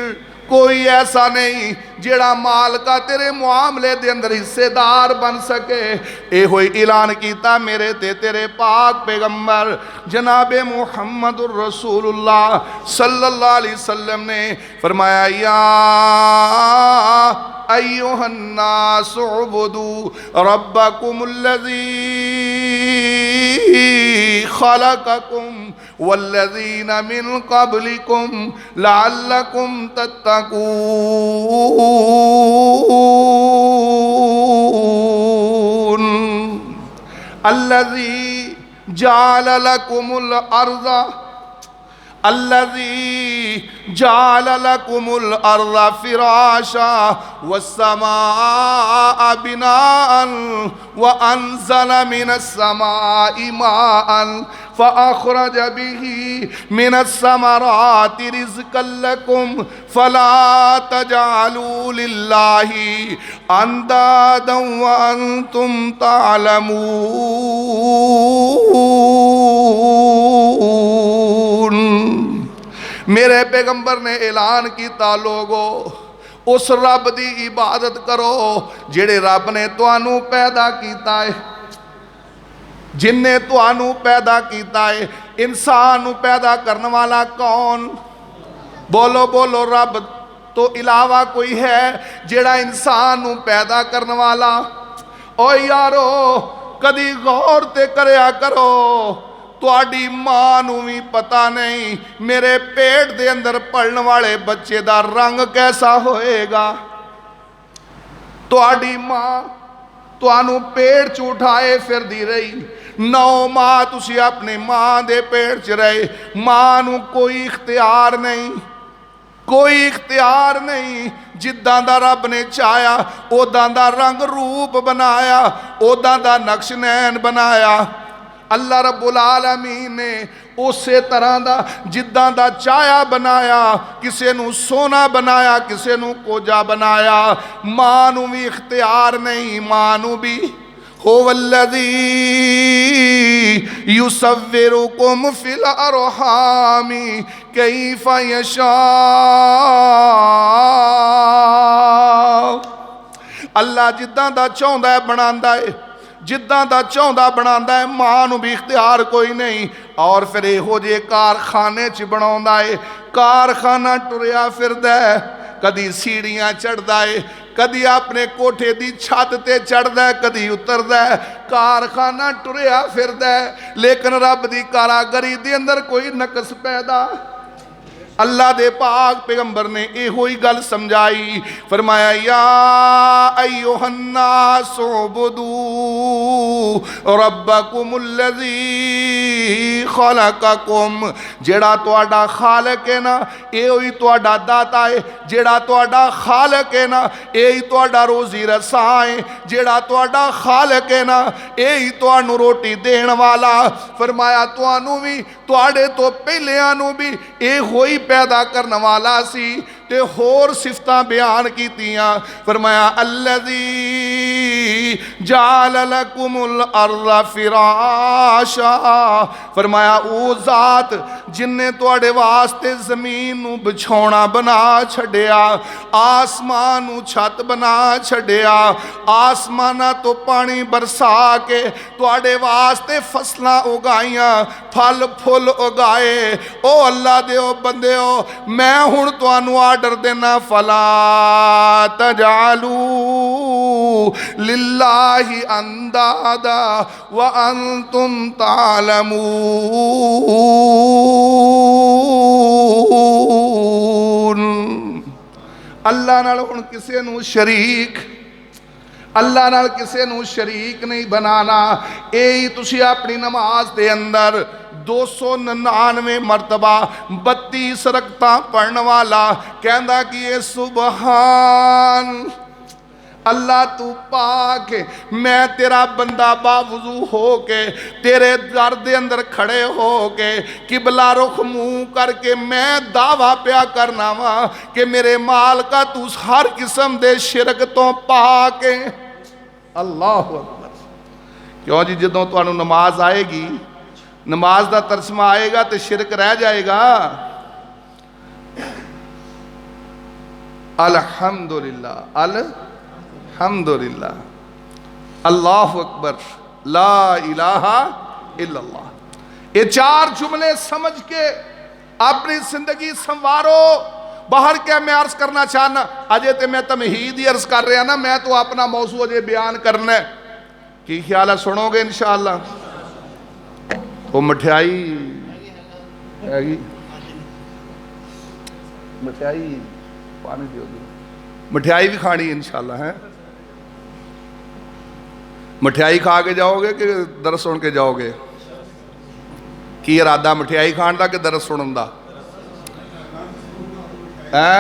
कोई ऐसा नहीं जेड़ा माल का तेरे मुआमले दे अंदर हिस्सेदार बन सके। ए होई ऐलान किया मेरे ते तेरे पाक पैगंबर जनाबे मुहम्मदुर रसूलुल्लाह सल्लल्लाहु अलैहि वसल्लम ने फरमाया, या अय्युहन्नास उबुदू रब्बकुमुल्लज़ी खलक़कुम वल्लज़ीना मिन क़ब्लिकुम लअल्लकुम तत्तकून अल्लज़ी जअल लकुमुल अर्ज़, अल्लज़ी जअल लकुमुल अर्ज़ फ़िराशा वस्समाअ बिनाअन व अनज़ल मिनस्समाइ माअन फ़अख़रज बिही मिनस्समराति रिज़्क़न लकुम फ़ला तजअलू लिल्लाहि अंदादन व अंतुम तालमून। मेरे पैगंबर ने ऐलान किया, लोगो उस रब की इबादत करो जेड़े रब ने तुहानू पैदा किया है, जिन्हें तुहानू पैदा किया है। इंसान पैदा करने वाला कौन? बोलो बोलो, रब तो इलावा कोई है जेड़ा इंसान पैदा करने वाला? ओ यारो कदी गौर ते करया करो, तुहाडी मां नू भी पता नहीं मेरे पेट दे अंदर पलने वाले बच्चे दा रंग कैसा होएगा। तुहाडी मां तुहानू पेट च उठाए फिरदी रही, 9 माह तुसी अपनी मां दे पेट च रहे, मां नू कोई इख्तियार नहीं, कोई इख्तियार नहीं। जिद्दां दा रब ने चाया उदां दा रंग रूप बनाया, उदां दा नक्श नैन बनाया। अल्लाह रब्बुल आलमीन ने उसे तरह दा जिद्दां दा चाया बनाया। किसे नू सोना बनाया, किसे नू कोजा बनाया। मां नू भी इख्तियार नहीं, मां नू भी हुवल्लज़ी युसव्विरुकुम फिल अरहामी कैफ़ा यशा। अल्लाह जिद्दां दा चाहुंदा है बनांदा है, जिद्दां दा चाहुंदा बनांदा है। मां नू भी इख्तियार कोई नहीं। और फिर इहो जे कारखाने च बनाउंदा है। कारखाना टुरिया फिरदा है, कदी सीढ़ियां चढ़दा है, कदी अपने कोठे दी छत ते चढ़दा है, कदी उतरदा है। कारखाना टुरिया फिरदा है, लेकिन रब दी कारागरी दे अंदर कोई नकस पैदा। अल्लाह दे पाक पैगंबर ने इहो ही गल समझाई, फरमाया या अय्युहन्नासु उबुदू रब्बकुमुल्लज़ी खलक़कुम। जेड़ा तुहाडा खालिक है ना, एहो ही तुहाडा दाता है। जेड़ा तुहाडा खालिक है ना, एही तुहाडा रोजी रसा है। जेड़ा तुहाडा खालिक है ना, एही तुहानू रोटी देण वाला। फरमाया तुहानू भी तुहाडे तो पहलियां नू भी एहो ही पैदा करने वाला सी। ते होर सिफतां बयान कीतियां। फरमाया अल्लज़ी जाल लकुमुल अर्ज़ फिराशा। फरमाया ओ जात जिन्ने तुहाडे वास्ते जमीन नू बिछौना बना छड्डिया, आसमान नू छत बना छड्डिया, आसमाना तो पानी बरसा के तुहाडे वास्ते फसलां उगाइयां, फल फुल उगाए। ओ अल्लाह दे ओ बंदेओ, मैं हुण तुहानू आर्डर देना, फला तजालू लिल्लाहि अंदादा व अंतुम तालमून। अल्लाह नाल हुण किसे नू शरीक, अल्लाह नाल किसे नू शरीक नहीं बनाना। यही तुसी अपनी नमाज दे अंदर 299 मरतबा 32 रकतां पढ़ने वाला कहंदा कि ये सुबहान अल्लाह तू पाक है। मैं तेरा बंदा बावजू हो के तेरे दर दे अंदर खड़े हो के किबला रुख मुंह करके मैं दावा प्या करना वा कि मेरे मालका तू हर किस्म दे शिरक तो पाक है। अल्लाह अकबर। क्यों जी, जदों तुहानू नमाज आएगी, नमाज का तर्जमा आएगा तो शिरक रह जाएगा। अल्हम्दुलिल्लाह अल्हम्दुलिल्लाह अल्लाहु अकबर ला इलाहा इल्लल्लाह। ये 4 जुमले समझ के अपनी जिंदगी संवारो। बाहर क्या मैं अर्ज करना चाहना, अजय तो मैं तमहीद ही अर्ज कर रहा ना, मैं तो अपना मौजू अजय बयान करना है। की ख्याल है, सुनोगे इंशाअल्लाह? वो मठियाई हैगी, मठियाई पानी दियोगी, मठियाई भी खानी इंशाअल्लाह है। मठियाई खा के जाओगे कि दरस सुन के जाओगे? की इरादा मठियाई खान का कि दरस सुनन का है?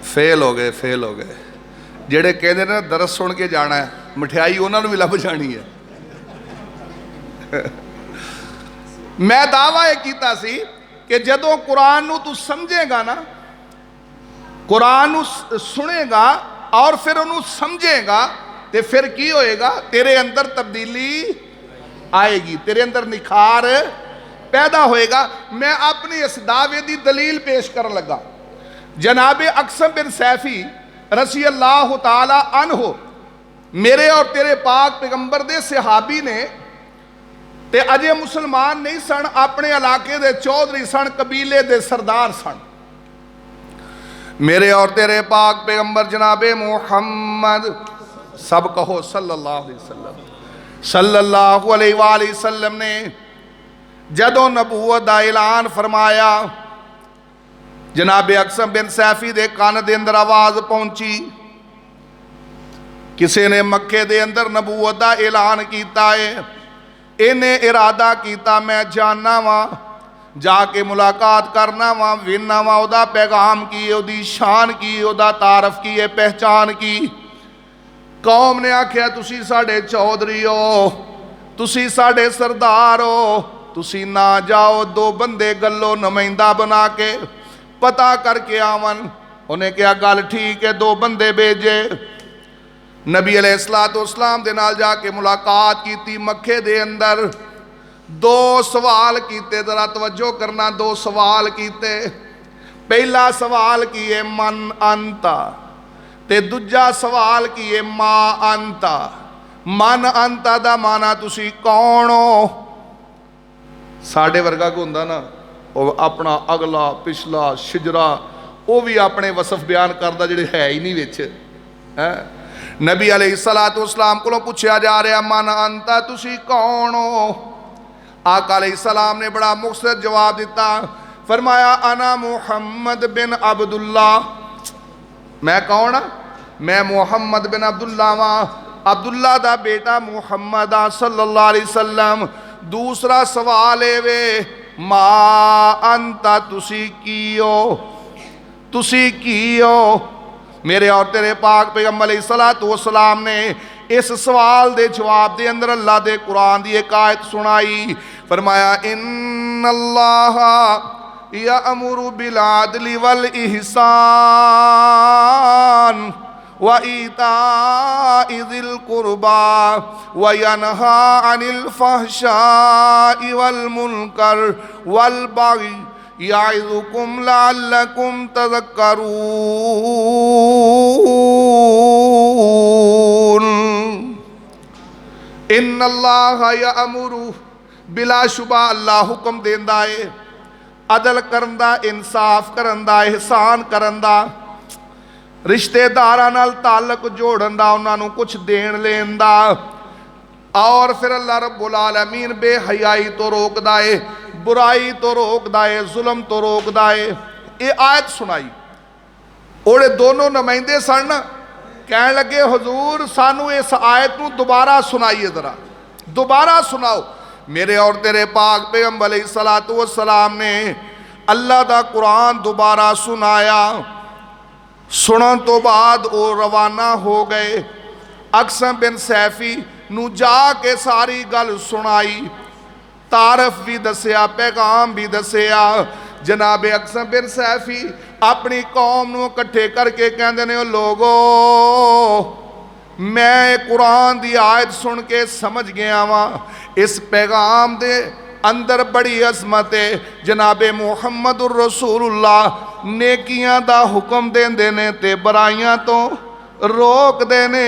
फेल हो गए, फेल हो गए। जेड़े कहते ना दरस सुन के जाना है, मठियाई उन्होंने भी लभ जानी है। मैं दावा यह कीता सी कि जदों कुरान नू तू समझेगा ना, कुरान नू सुनेगा और फिर उन्होंने समझेगा, तो फिर की होएगा? तेरे अंदर तब्दीली आएगी, तेरे अंदर निखार पैदा होएगा। मैं अपनी इस दावे की दलील पेश कर लगा। जनाबे अक्सम बिन सैफी रसी अल्लाह ताला अन्हो, मेरे और तेरे पाक पैगंबर दे सहाबी ने, ते अजे मुसलमान नहीं सन, अपने इलाके दे चौधरी सन, कबीले दे सरदार सन। मेरे और तेरे पाक पैगंबर जनाबे मुहम्मद, सब कहो सल्लल्लाहु अलैहि वसल्लम, सल्लल्लाहु अलैहि वसल्लम ने जदों नबूवत दा ऐलान फरमाया, जनाबे अक्सम बिन सैफी दे कान दे अंदर आवाज पहुंची, किसी ने मक्के दे अंदर नबूवत का ऐलान किया है, इन्हें इरादा किया मैं जानना वा, जाके मुलाकात करना वा, वेखना वा उहदा पैगाम की है, उहदी शान की है, उहदा तारफ की है, पहचान की। कौम ने आख्या तुसी साडे चौधरी हो, तुसी साडे सरदार हो, तुसी ना जाओ, दो बंदे गलो नुमाइंदा बना के पता करके आवन। उन्हें कहा गल ठीक है, दो बंदे भेजे। नबी अलैहिस्सलाम दे नाल जाके मुलाकात की, मक्के दे अंदर दो सवाल किए, जरा तवज्जो करना, दो सवाल किए। पहला सवाल किए मन अंता, ते दूजा सवाल किए मां अंता। मन अंता दा माना तुसी कौन हो? साडे वर्गा को हुंदा ना, वो अपना अगला पिछला शिजरा वो भी अपने वसफ बयान करता जिहड़े है ही नहीं विच है। नबी अलैहिस्सलाम को पूछा जा रहा मन अंता तुसी कौन हो? आका अलैहिस्सलाम ने बड़ा मुख्तसर जवाब दिता, फरमाया अना मुहम्मद बिन अब्दुल्ला। मैं कौन हाँ? मैं मुहम्मद बिन अब्दुल्ला वा, अब्दुल्ला दा बेटा मुहम्मद आ सल्लल्लाहु अलैहि वसल्लम। दूसरा सवाल है वे मा अंता तुसी की हो, तुसी की हो? मेरे और तेरे पाक पैगंबर अलैहिस्सलाम ने इस सवाल दे जवाब दे अंदर अल्लाह दे कुरान दी एक आयत सुनाई। फरमाया इन्नल्लाह यअमुरु बिल अदलि वल इहसान व ईताइ ज़िल कुर्बा व यनहा अनिल फहशाइ वल मुनकर वल बगी याइज़ुकुम लअल्लकुम तज़क्करून। इन्नल्लाह यअमुरु, बिला शुबा अल्लाह हुक्म देंदा है अदल करन दा, इंसाफ करन दा, एहसान करन दा, रिश्तेदारां नाल ताल्लुक जोड़न दा, उन्हां नूं कुछ देण लेण दा। और फिर अल्लाह रब्बुल आलमीन बेहयाई तो रोकदा है, बुराई तो रोकदा है, जुल्म तो रोकदा है। ये आयत सुनाई। ओड़े दोनों नुमाइंदे सन, कहने लगे हुजूर सानू इस आयत नूं दोबारा सुनाइए, जरा दोबारा सुनाओ। मेरे और तेरे पाक पैगंबर अलैहिस्सलाम ने अल्लाह दा कुरान दोबारा सुनाया। सुनन तो बाद वो रवाना हो गए। अक्सम बिन सैफी नू जाके सारी गल सुनाई, तारफ भी दसिया, पैगाम भी दसिया। जनाबे अक्सम बिन सैफी अपनी कौम नू इकट्ठे करके कहते ने लोगो मैं कुरान दी आयत सुन के समझ गया वा, इस पैगाम दे अंदर बड़ी अजमत है। जनाबे मुहम्मदुर रसूलुल्लाह नेकियां दा हुक्म देंदे ने ते बुराइयां तो रोक देने।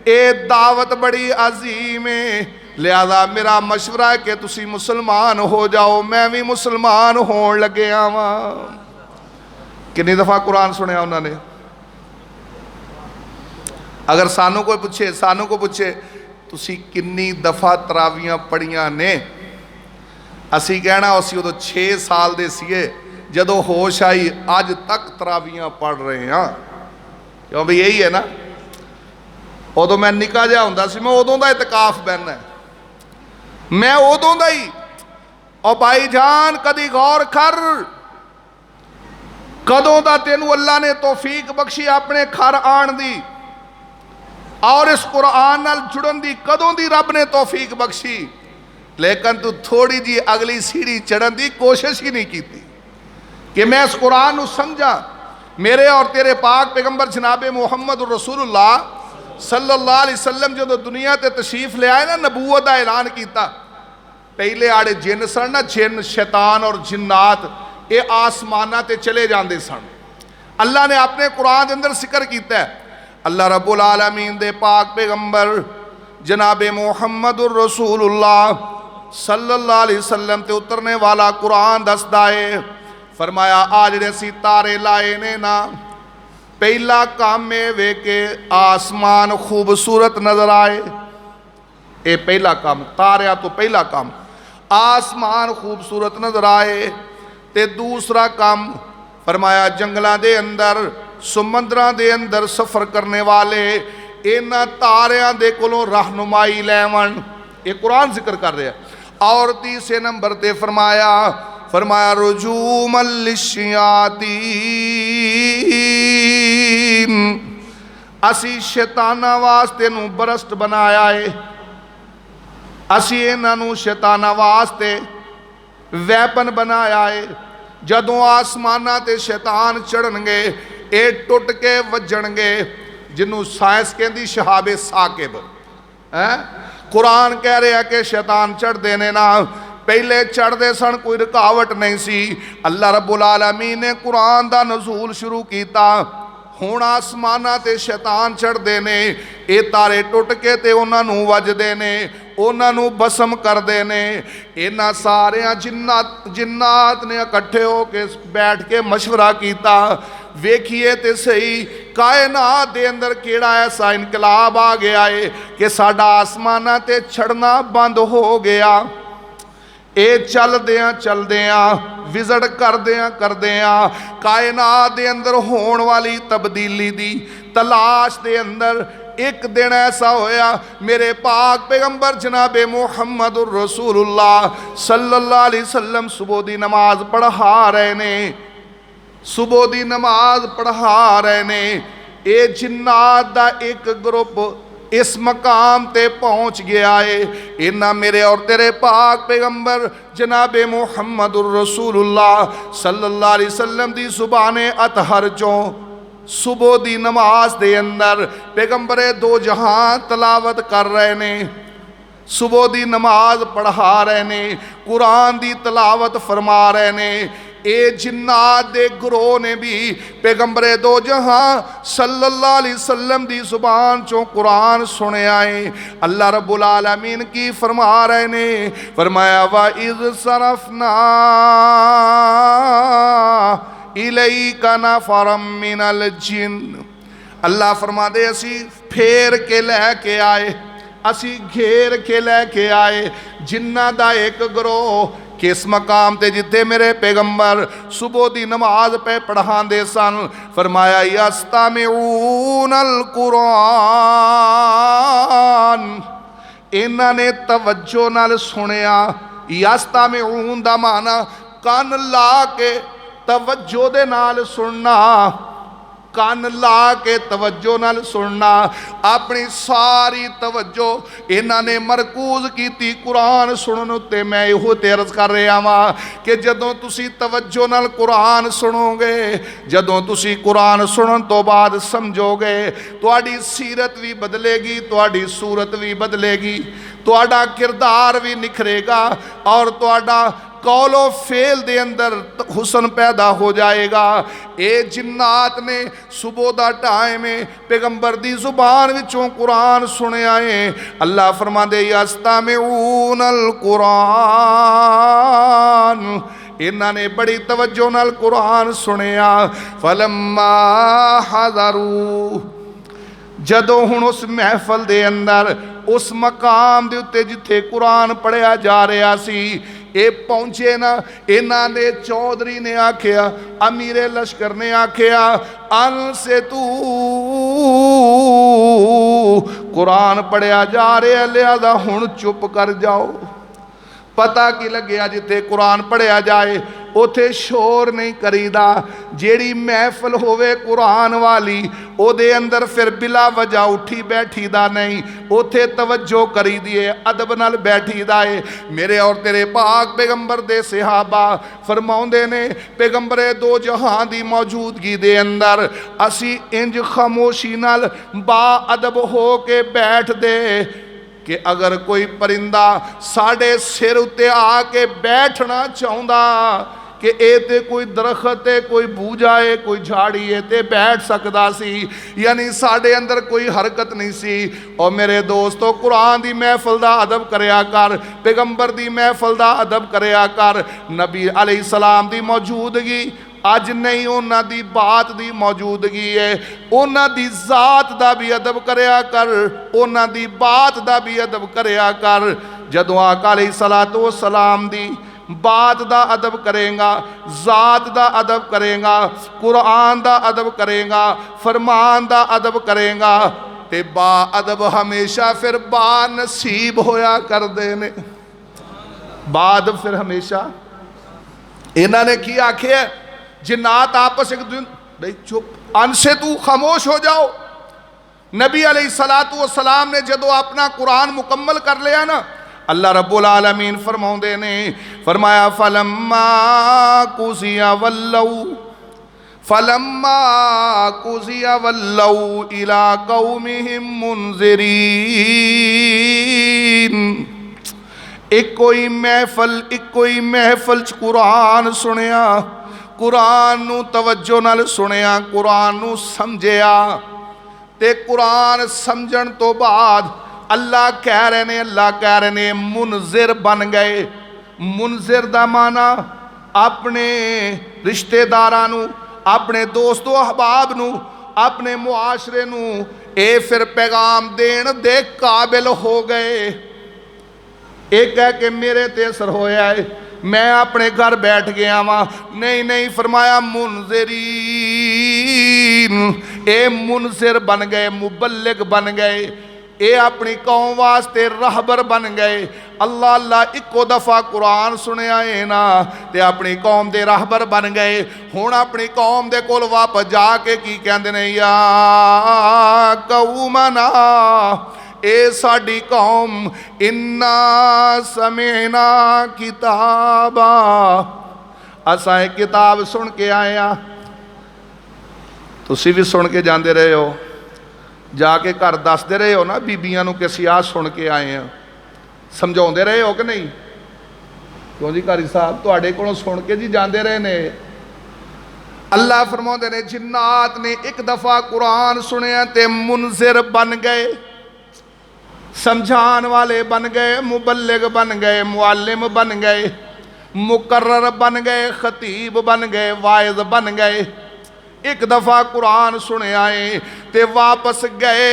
ये दावत बड़ी अजीम है, लिहाजा मेरा मशवरा है कि तुसी मुसलमान हो जाओ। मैं भी मुसलमान होने लगे वा। कितनी दफा कुरान सुनिया उन्होंने? अगर सानू कोई पूछे, सानू को पूछे तुसी कितनी दफा तरावियां पढ़िया ने, असी कहना असी उदों 6 साल दे सीगे जदों होश आई, अज तक तरावियां पढ़ रहे हैं। क्यों भाई यही है ना। उदों मैं निका जिहा हुंदा सी, मैं उदों दा इतकाफ बहना, मैं उदों दा ही। और भाई जान कदी गौर कर, कदों दा तेनू अल्लाह ने तौफीक बख्शी अपने घर आन दी और इस कुरान नाल जुड़न दी कदों दी रब ने तौफीक बख्शी, लेकिन तू थोड़ी जी अगली सीढ़ी चढ़न दी कोशिश ही नहीं की कि मैं इस कुरान नू समझा। मेरे और तेरे पाक पैगंबर जनाबे मुहम्मद रसूलुल्लाह सल्लल्लाहु अलैहि वसल्लम जो दुनिया ते तशरीफ ले आए ना, नबूवत का ऐलान किया। पहले आड़े जिन सन ना, जिन शैतान और जिन्नात, ये आसमाना ते चले जाते सन। अल्लाह ने अपने कुरान के अंदर जिक्र किया है। अल्लाह रब्बुल आलमीन दे पाक पैगंबर जनाबे मुहम्मदुर रसूलुल्लाह सल्लल्लाहु अलैहि वसल्लम ते उतरने वाला कुरान दसदा है। फरमाया आ जिहड़े असीं तारे लाए ने ना, पहला काम ये वे के आसमान खूबसूरत नजर आए। ये पहला काम, तारिया तो पहला काम आसमान खूबसूरत नजर आए। ते दूसरा काम फरमाया जंगलों के अंदर, समुद्रां दे अंदर सफ़र करने वाले इन्हां तारियां दे कोलों रहनुमाई लैवन। ये कुरान जिक्र कर रहा। और तीसरे नंबर ते फरमाया रुजूमल लिश्यातीन, असी शैताना वास्ते नूं बरस्ट बनाया है, असी इन्हां नूं शैताना वास्ते वैपन बनाया है। जदों आसमानां ते शैतान चढ़नगे ये टुट के वजणगे, जिन्हों साइंस कहती शहाबे साकिब है। कुरान कह रहा कि शैतान चढ़ते ने ना, पहले चढ़ते सन कोई रुकावट नहीं सी। अल्लाह रब्बुल आलमीन ने कुरान दा नज़ूल शुरू किया। हुण आसमानां ते शैतान चढ़ते ने, ये तारे टुट के ते उन्हां नूं वजदे ने, उन्हां नूं भस्म करते ने। इन्हां सारियां जिन्नात ने इकट्ठे हो के बैठ के मशवरा किया, वेखिए ते सही कायनात दे अंदर केड़ा ऐसा इनकलाब आ गया है कि साडा आसमानां ते चढ़ना बंद हो गया। ये चलदियां विजट करदियां कायनात दे अंदर होण वाली तब्दीली दी तलाश दे अंदर एक दिन ऐसा होया, मेरे पाक पैगंबर जनाबे मुहम्मदुर रसूलुल्लाह सल्लल्लाहु अलैहि वसल्लम सुबह दी नमाज पढ़ा रहे ने, सुबह दी नमाज पढ़ा रहे ने। ये जिन्नात दा एक ग्रुप इस मकाम ते पहुँच गया है। इन्हां मेरे और तेरे पाक पैगंबर जनाबे मुहम्मदुर रसूलुल्लाह सल्लल्लाहु अलैहि वसल्लम दी ज़ुबाने अतहर चों सुबह दी नमाज दे अंदर पैगंबरे दो जहां तलावत कर रहे ने, सुबह दी नमाज पढ़ा रहे ने, कुरान दी तलावत फरमा रहे ने। ये जिन्नात दे ग्रोह ने भी पैगंबरे दो जहां सल्लल्लाहु अलैहि वसल्लम दी जुबान चों कुरान सुनिया है। अल्लाह रब्बुल आलमीन की फरमा रहे ने, फरमाया वा इज़ सरफना इलैका नफरम मिनल जिन्न। अल्लाह फरमा दे असी फेर के लैके आए, असी घेर के लैके आए जिन्ना दा एक ग्रोह किस मकाम ते जिथे मेरे पैगंबर सुबह दी नमाज पे पढ़ाते सन। फरमाया यस्तामिऊनल कुरान, इन्हां ने तवज्जो नाल सुनिया। यस्तामिऊन दा माना कान ला के तवज्जो दे नाल सुनना, कान ला के तवज्जो नाल सुनना। अपनी सारी तवज्जो इन्हां ने मरकूज की कुरान सुनन उत्ते। मैं इहो ते अर्ज कर रहा वां कि जदों तुसी तवज्जो नाल कुरान सुनोगे, जदों तुसी कुरान सुनन तो बाद समझोगे, तुहाडी सीरत भी बदलेगी, तुहाडी सूरत भी बदलेगी, तुहाडा किरदार भी निखरेगा और तुहाडा कौलो फेल दे अंदर हुसन पैदा हो जाएगा। ये जिन्नात ने सुबह दा टाइम है पैगंबर दी जुबान विचों कुरान सुनिया है। अल्लाह फरमांदे यस्तामिऊनल कुरान, इन्हां ने बड़ी तवज्जो नाल कुरान सुनिया। फलम्मा हज़रू, जदों हुण उस महफल दे अंदर उस मकाम दे उत्ते जिथे कुरान पढ़िया जा रहा सी ये पहुंचे ना, इन्हां दे चौधरी ने आख्या, अमीरे लश्कर ने आख्या अन से तू कुरान पढ़िया जा रहा लिहाजा हुण चुप कर जाओ। पता की लग्या जिथे कुरान पढ़िया जाए उथे शोर नहीं करीदा। जेड़ी महफल होवे कुरान वाली ओदे अंदर फिर बिला वजह उठी बैठी दा नहीं, उथे तवज्जो करी दिए, अदब नाल बैठी दा है। मेरे और तेरे पाक पैगंबर दे सहाबा फरमाउंदे ने पैगंबरे दो जहां दी मौजूदगी दे अंदर असी इंज खामोशी नाल बा अदब हो के बैठ दे कि अगर कोई परिंदा साढ़े सिर उत्ते आके बैठना चाहुंदा कि ए ते कोई दरख्त है, कोई बूझा है, कोई झाड़ी है ते बैठ सकता सी, यानी साढ़े अंदर कोई हरकत नहीं सी। और मेरे दोस्तों कुरान दी महफल दा अदब करया कर, पैगंबर दी महफल दा अदब करया कर। नबी अलैहिस्सलाम दी मौजूदगी अज नहीं, उन्हां दी बात दी मौजूदगी है। उन्हां दी जात दा भी अदब करया कर, उन्हां दी बात दा भी अदब करया कर। जदों आका अलैहिस्सलातु वस्सलाम दी बात दा अदब करेगा, जात दा अदब करेगा, कुरान दा अदब करेगा, फरमान दा अदब करेगा, ते बा अदब हमेशा फिर बा नसीब होया करते ने। बाद फिर हमेशा इन्होंने की आखिया, जिन्नात आपस एक दिन नहीं चुप, अनसे तू खामोश हो जाओ। नबी अलैहिस्सलातु वस्सलाम ने जदों अपना कुरान मुकम्मल कर लिया ना, अल्लाह रब्बुल आलमीन फरमाउंदे ने, फरमाया फलम्मा कुज़िया वल्लौ इला कौमिहिम मुनज़िरीन। इको ही महफल च कुरान सुनिया, कुरान नू तवज्जो नाल सुनिया, कुरान नू समझिया ते कुरान समझण तो बाद अल्लाह कह रहे ने मुनज़िर बन गए। मुनज़िर दा माना अपने रिश्तेदारां नू, अपने दोस्तों अहबाब नू, अपने मुआशरे नू ए फिर पैगाम देण दे काबिल हो गए। एक कह के मेरे ते असर होया है, मैं अपने घर बैठ गया वहाँ, नहीं फरमाया मुनज़िरीन, ए मुनज़िर बन गए, मुबल्लिग बन गए, ये अपनी कौम वास्ते रहबर बन गए। अल्लाह अल्लाह इको दफ़ा कुरान सुनिया है ना ते अपनी कौम दे रहबर बन गए। हुण अपनी कौम दे कोल वापस जाके की कहंदे ने, या कौमना ए साडी कौम, इन्ना समेना किताबा, असां एक किताब सुन के आए हैं। तुसी भी सुन के जाते रहे हो, जाके घर दसते रहे हो ना बीबियां नूं कि असीं आ सुन के आए हैं, समझाउंदे रहे हो कि नहीं? क्यों जी कारी साहब, तुहाडे कोलों सुन के जी जाते रहे ने। अल्लाह फरमाउंदे ने जिन्नात ने एक दफ़ा कुरान सुनिया ते मुनज़िर बन गए, समझाने वाले बन गए, मुबल्लिग बन गए, मुअल्लिम बन गए, मुकर्रर बन गए, खतीब बन गए, वाइज़ बन गए। एक दफ़ा कुरान सुने आए ते वापस गए,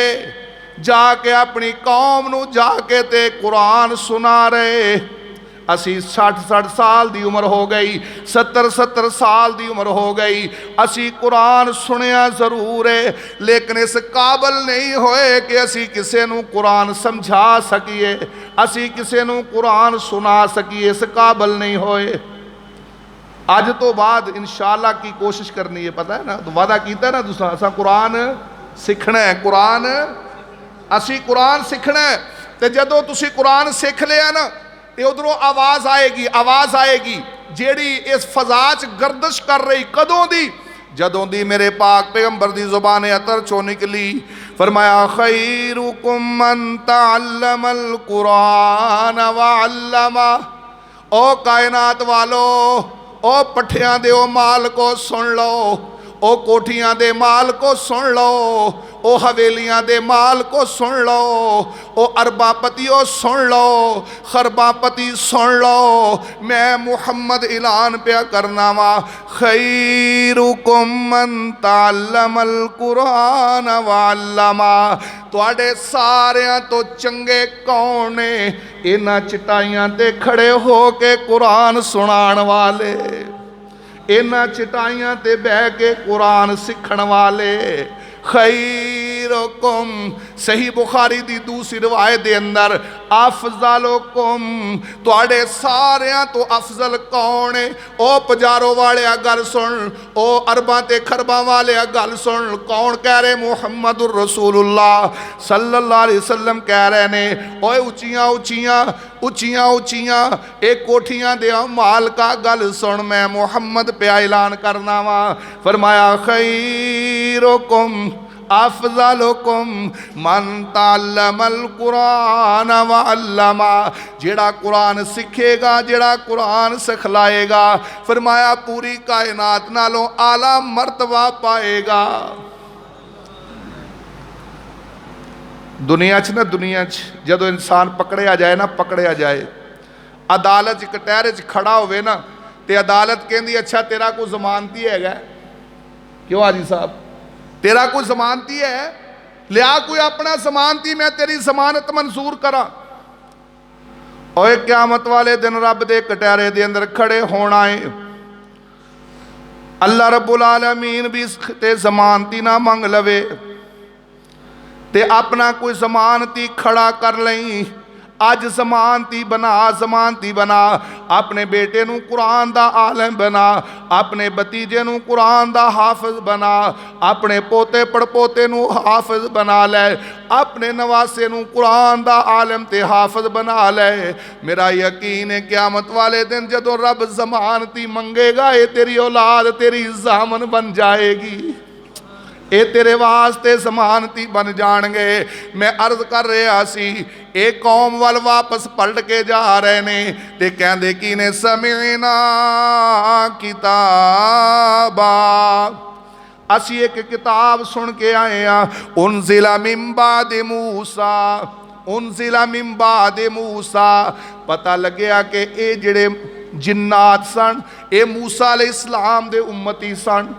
जाके अपनी कौम नू जाके ते कुरान सुना रहे। असी 60-60 साल दी उम्र हो गई, 70-70 साल दी उम्र हो गई, असी कुरान सुनिया जरूर है लेकिन इस काबल नहीं होए कि असी किसी नू कुरान समझा सकीए, असी किसी नू कुरान सुना सकीए, इस काबल नहीं होए। अज तो बाद इंशाअल्लाह की कोशिश करनी है, पता है ना, तो वादा किया ना तुसां, असां कुरान सीखना है, कुरान असी कुरान सीखना है। तो जदों तुसी कुरान सीख लिया ना तो उधरों आवाज़ आएगी जेड़ी इस फजा च गर्दिश कर रही, कदों दी? जदों दी मेरे पाक पैगंबर दी ज़ुबान अतर चो निकली। फरमाया खैरुकुम मन तअल्लमल कुरान व अल्लमा। ओ कायनात वालो, ओ पट्ठियां दे ओ माल को सुन लो, ओ कोठियां दे माल को सुन लो, ओ हवेलियां दे माल को सुन लो, ओ अरबापतियों सुन लो, खरबापति सुन लो, मैं मुहम्मद ऐलान पे करना वा, खैरुकुम मन तअल्लमल कुरान व अल्लमा। तुहाडे सारियां तो चंगे कौन ने? इन्हां चटाइयां ते खड़े हो के कुरान सुनाण वाले, इन्हां चटाइयां ते बह के कुरान सीखण वाले। खैरुकुम, सही बुखारी दी दूसरी रिवायत दे अंदर अफजलुकुम, तुहाडे सारियां तो अफजल कौन है? ओ पजारो वाले गल सुन, ओ अरबां ते खरबां वाले गल सुन। कौन कह रहे? मुहम्मदुर रसूलुल्लाह सल्लल्लाहु अलैहि वसल्लम कह रहे ने। ओए उच्चियां उच्चियां एक कोठियां दे मालका गल सुन, मैं मुहम्मद पे ऐलान करना वा। फरमाया खैरुकुम अफज़लुकुम मन तअल्लमल कुरान व अल्लमा, जेड़ा कुरान सीखेगा, जेड़ा कुरान सिखलाएगा, फरमाया पूरी कायनात नालों आला मर्तबा पाएगा। दुनिया च जदों इंसान पकड़िया जाए ना, पकड़िया जाए, अदालत कटहरे च खड़ा होवे ना ते अदालत कहती अच्छा तेरा कोई जमानती है? क्यों हाजी साहब, तेरा कोई जमानती है? लिया कोई अपना जमानती, मैं तेरी जमानत मंजूर करा। और क़यामत वाले दिन रब दे कटहरे दे अंदर खड़े होना है। अल्लाह रब्बुल आलमीन भी ते जमानती ना मंग लवे, ते अपना कोई जमानती खड़ा कर लई। अज जमानती बना, अपने बेटे नूं कुरान दा आलम बना, अपने भतीजे नूं कुरान दा हाफिज बना, अपने पोते पड़पोते नूं हाफिज बना लै, अपने नवासे नूं कुरान दा आलम ते हाफिज बना लै। मेरा यकीन है क़यामत वाले दिन जदों रब जमानती मंगेगा, ये तेरी औलाद तेरी जामन बन जाएगी, ये तेरे वास्ते जमानती बन जाणगे। मैं अर्ज कर रहा सी, एक कौम वाल वापस पलट के जा रहे ने ते कहंदे की ने समीना किताबा, असी एक किताब सुन के आए हैं, उनजिला मिन बादि मूसा, उनजिला मिन बादि मूसा। पता लग्या कि ये जिहड़े जिन्नात सन ये मूसा अलैहिस्सलाम दे उम्मती सन,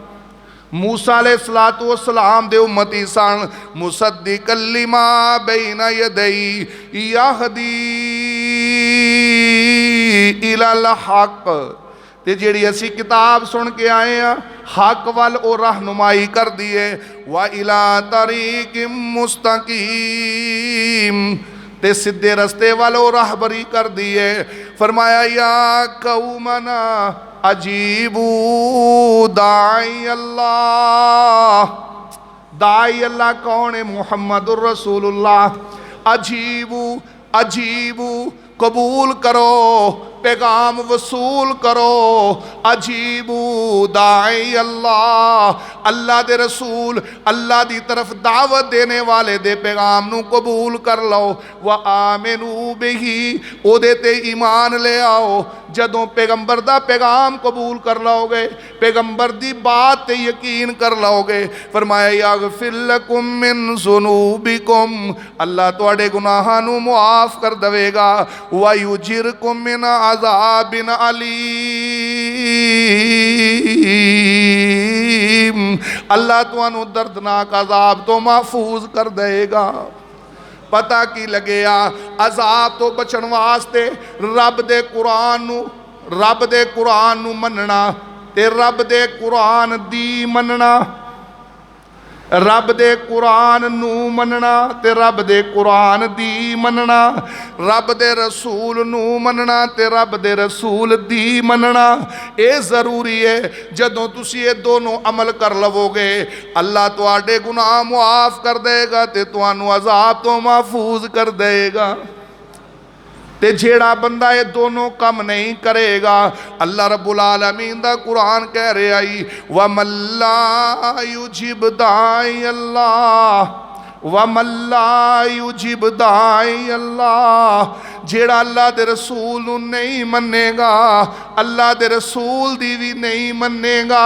मूसा अलैहिस्सलातु वस्सलाम दे उम्मती सन। मुसद्दिक़ल लिमा बैना यदै यहदी इलल हक़, ते जिहड़ी असी किताब सुन के आए हैं हक वाल ओ रहनुमाई कर दी है। व इला तरीक़िम मुस्तक़ीम, ते सीधे रस्ते वालों राहबरी कर दी है। फरमाया या कौमना अजीबू दाई अल्लाह, दाई अल्लाह कौन है? मुहम्मदुर रसूलुल्लाह। अजीबू, अजीबू कबूल करो, पैगाम वसूल करो। अजीबू दाई अल्लाह, अल्लाह दे रसूल अल्लाह दी तरफ दावत देने वाले दे पैगाम नू कबूल कर लो। व आमिनू बिही, ओदे ते ईमान ले आओ। जदों पैगंबर दा पैगाम कबूल कर लोगे, पैगंबर दी बात ते यकीन कर लोगे, फरमाया यगफिर लकुम मिन ज़ुनूबिकुम, अल्लाह तुहाडे गुनाहां नू मुआफ कर देवेगा। व युजिरकुम मिन अज़ाबिन अलीम, अल्लाह तुहानू दर्दनाक अजाब तो महफूज कर देगा। पता की लगेया अजाब तो बचन वास्ते रब दे कुरान नू, रब दे कुरान नू मनना ते रब दे कुरान दी मनना, रब दे कुरान नू मनना ते रब दे कुरान दी मनना, रब दे रसूल नू मनना ते रब दे रसूल दी मनना। ये जरूरी है। जदों तुसी ये दोनों अमल कर लवोगे अल्लाह तुहाडे गुनाह मुआफ कर देगा ते तुहानू अजाब तो महफूज कर देगा। ते जेड़ा बंदा ये दोनों कम नहीं करेगा, अल्लाह रब्बुल आलमीन दा कुरान कह रहा है व मल्ला युजिब दाई अल्लाह, व मल्ला युजिब दाई अल्लाह, जेड़ा अल्लाह दे रसूल नू नहीं मनेगा, अल्लाह दे रसूल दी भी नहीं मनेगा,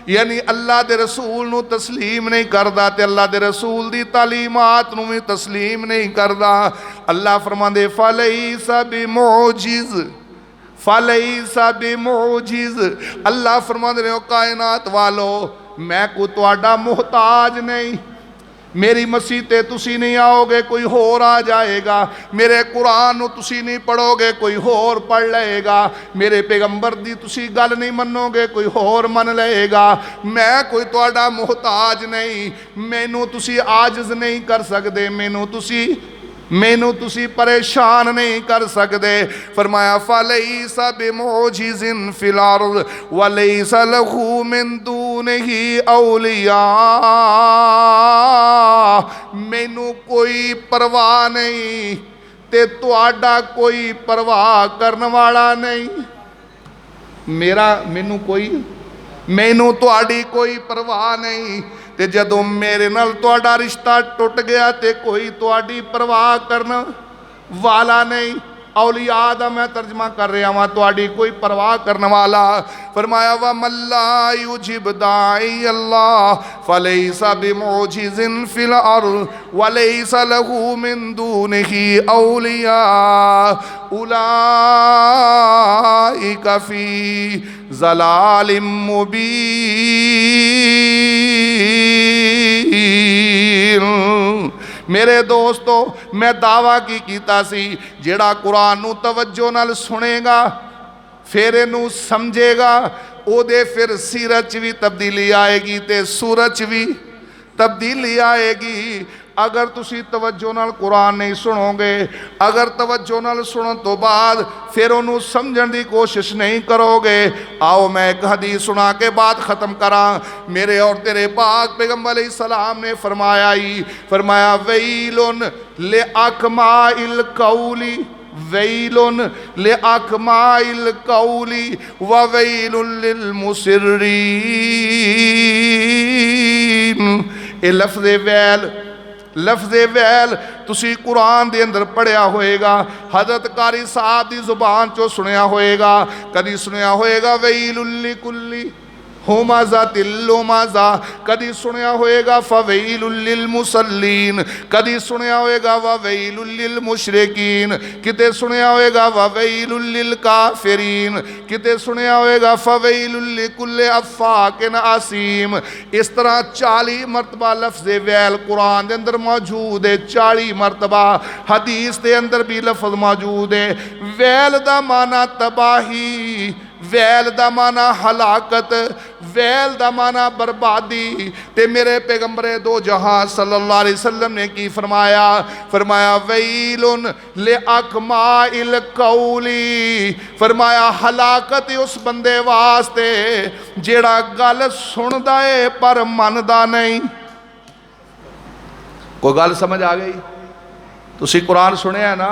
यानी अल्लाह दे रसूल नू तस्लीम नहीं करदा ते अल्लाह दे रसूल दी तालीमात नू भी तस्लीम नहीं करदा। अल्लाह फरमांदे फलैसा बिमुजिज, फलैसा बिमुजिज, अल्लाह फरमांदे ने ओ कायनात वालो मैं को तुहाडा मुहताज नहीं, मेरी मसीह ते तुसी नहीं आओगे कोई होर आ जाएगा, मेरे कुरान नू तुसी नहीं पढ़ोगे कोई होर पढ़ लेगा, मेरे पैगंबर दी तुसी गल नहीं मनोगे कोई होर मन लेगा। मैं कोई तुहाडा मुहताज नहीं, मैनू तुसी आजिज नहीं कर सकते, मैनू तुसी परेशान नहीं कर सकते। फरमाया फलैसा बिमुजिजिन फिल अर्ज़ वलैसा लहू मिन दूनिही औलिया, मैनू कोई परवाह नहीं ते तुहाडा कोई परवाह करने वाला नहीं, मैनू तुहाडी कोई परवाह नहीं। ते जदों मेरे नाल तुहाडा रिश्ता टुट गया ते कोई तुहाडी परवाह करने वाला नहीं। औलिया दा मैं तर्जमा कर रहा वहाँ, तुहाडी कोई परवाह करने वाला। फरमाया व मल्ला युजिब दाई अल्लाह फलैसा बिमुजिजिन फिल अर्ज़ वलैसा लहू मिन दूनिही औलिया उलाइका फी ज़लालिम मुबीन। मेरे दोस्तों मैं दावा की कीता सी, जेड़ा कुरान नू तवज्जो नाल सुनेगा फिर इनू समझेगा, ओदे फिर सीरत च भी तब्दीली आएगी ते सूरत च भी तब्दीली आएगी। अगर तुसी तवज्जो नाल कुरान नहीं सुनोगे, अगर तवज्जो नाल सुनन तो बाद फिर उन्होंने समझण की कोशिश नहीं करोगे। आओ मैं एक हदीस सुना के बात ख़त्म करा। मेरे और तेरे पाक पैगंबर अलैहिस्सलाम ने फरमाया वैलुन ले अकमाइल कौली, वैलुन ले अकमाइल कौली व वैलुन लिल मुसिर्रीन। ये लफ्ज़े वैल तुसी कुरान दे अंदर पढ़िया होएगा, हज़रत कारी साहब की जुबान चो सुनिया होएगा, कदी सुनिया होएगा वैलुल लिकुल्ली हुमाज़ा तिल्लुमाज़ा, कदी सुनिया होएगा फ़वैलुल लिल मुसल्लीन, कदी सुनिया होएगा ववैलुल लिल मुशरिकीन, किते सुनिया होएगा ववैलुल लिल काफिरीन, किते सुनिया होएगा फ़वैलुल लिकुल्लि अफ़्फ़ाकिन असीम। इस तरह 40 मरतबा लफ्ज़े वैल कुरान के अंदर मौजूद है, 40 मरतबा हदीस के अंदर भी लफ्ज़ मौजूद है। वैल दा माना तबाही, वैल दा माना हलाकत, वैल दा माना बर्बादी। ते मेरे पैगंबरे दो जहां सल्लल्लाहु अलैहि वसल्लम ने की फरमाया वैलुन ले अकमाइल कौली, फरमाया हलाकत उस बंदे वास्ते जेड़ा गल सुनदा है पर मनदा नहीं। कोई गल समझ आ गई? तुसी कुरान सुनिया ना,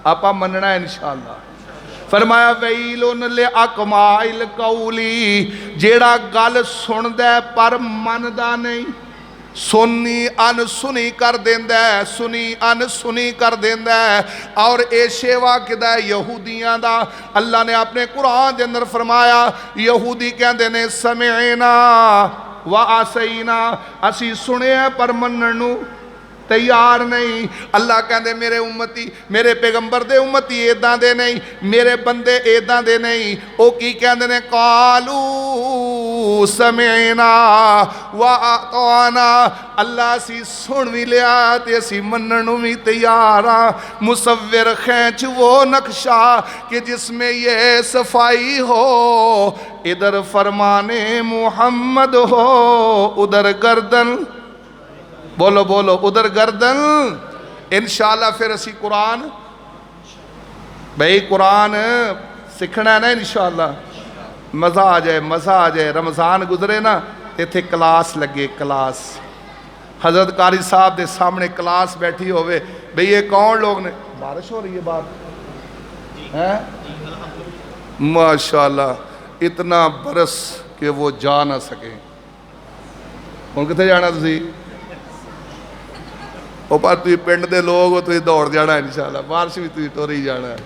आपा मनना है इंशाअल्लाह। फरमाया वैलुन ले अकमाइल कौली, जेड़ा गल सुनदा पर मनदा नहीं, सुनी अनसुनी कर देंदा है, सुनी अनसुनी कर देंदा है। और ये शेवा किदा यहूदियां दा। अल्लाह ने अपने कुरान के अंदर फरमाया यहूदी कहते ने समेना व असैना, असी सुने पर मनण नूं तैयार नहीं। अल्लाह कहते मेरे उम्मती, मेरे पैगंबर दे उम्मती इदां दे नहीं, मेरे बंदे इदां दे नहीं। वो की कहते ने कालू समेना व अताना, अल्लाह असी सुन भी लिया ते असी मनण नूं भी तैयार हाँ। मुसव्विर खींच वो नक्शा कि जिसमें ये सफाई हो, इधर फरमाने मुहम्मद हो उधर गर्दन, बोलो बोलो उधर गर्दन। इंशाअल्लाह फिर असी कुरान, भाई कुरान सीखना है ना इंशाअल्लाह। मज़ा आ जाए, मज़ा आ जाए। रमज़ान गुजरे ना इत्थे क्लास लगे, क्लास हज़रत कारी साहब के सामने क्लास बैठी होवे। भाई ये कौन लोग ने? बारिश हो रही है बाहर हैं? माशाअल्लाह इतना बरस कि वो जा ना सके। हुण कित्थे जाना तुसी? पर तुम पिंड के लोग हो, तुम दौड़ जाना इंशाअल्लाह, बारिश भी तुम टोर ही जाना है।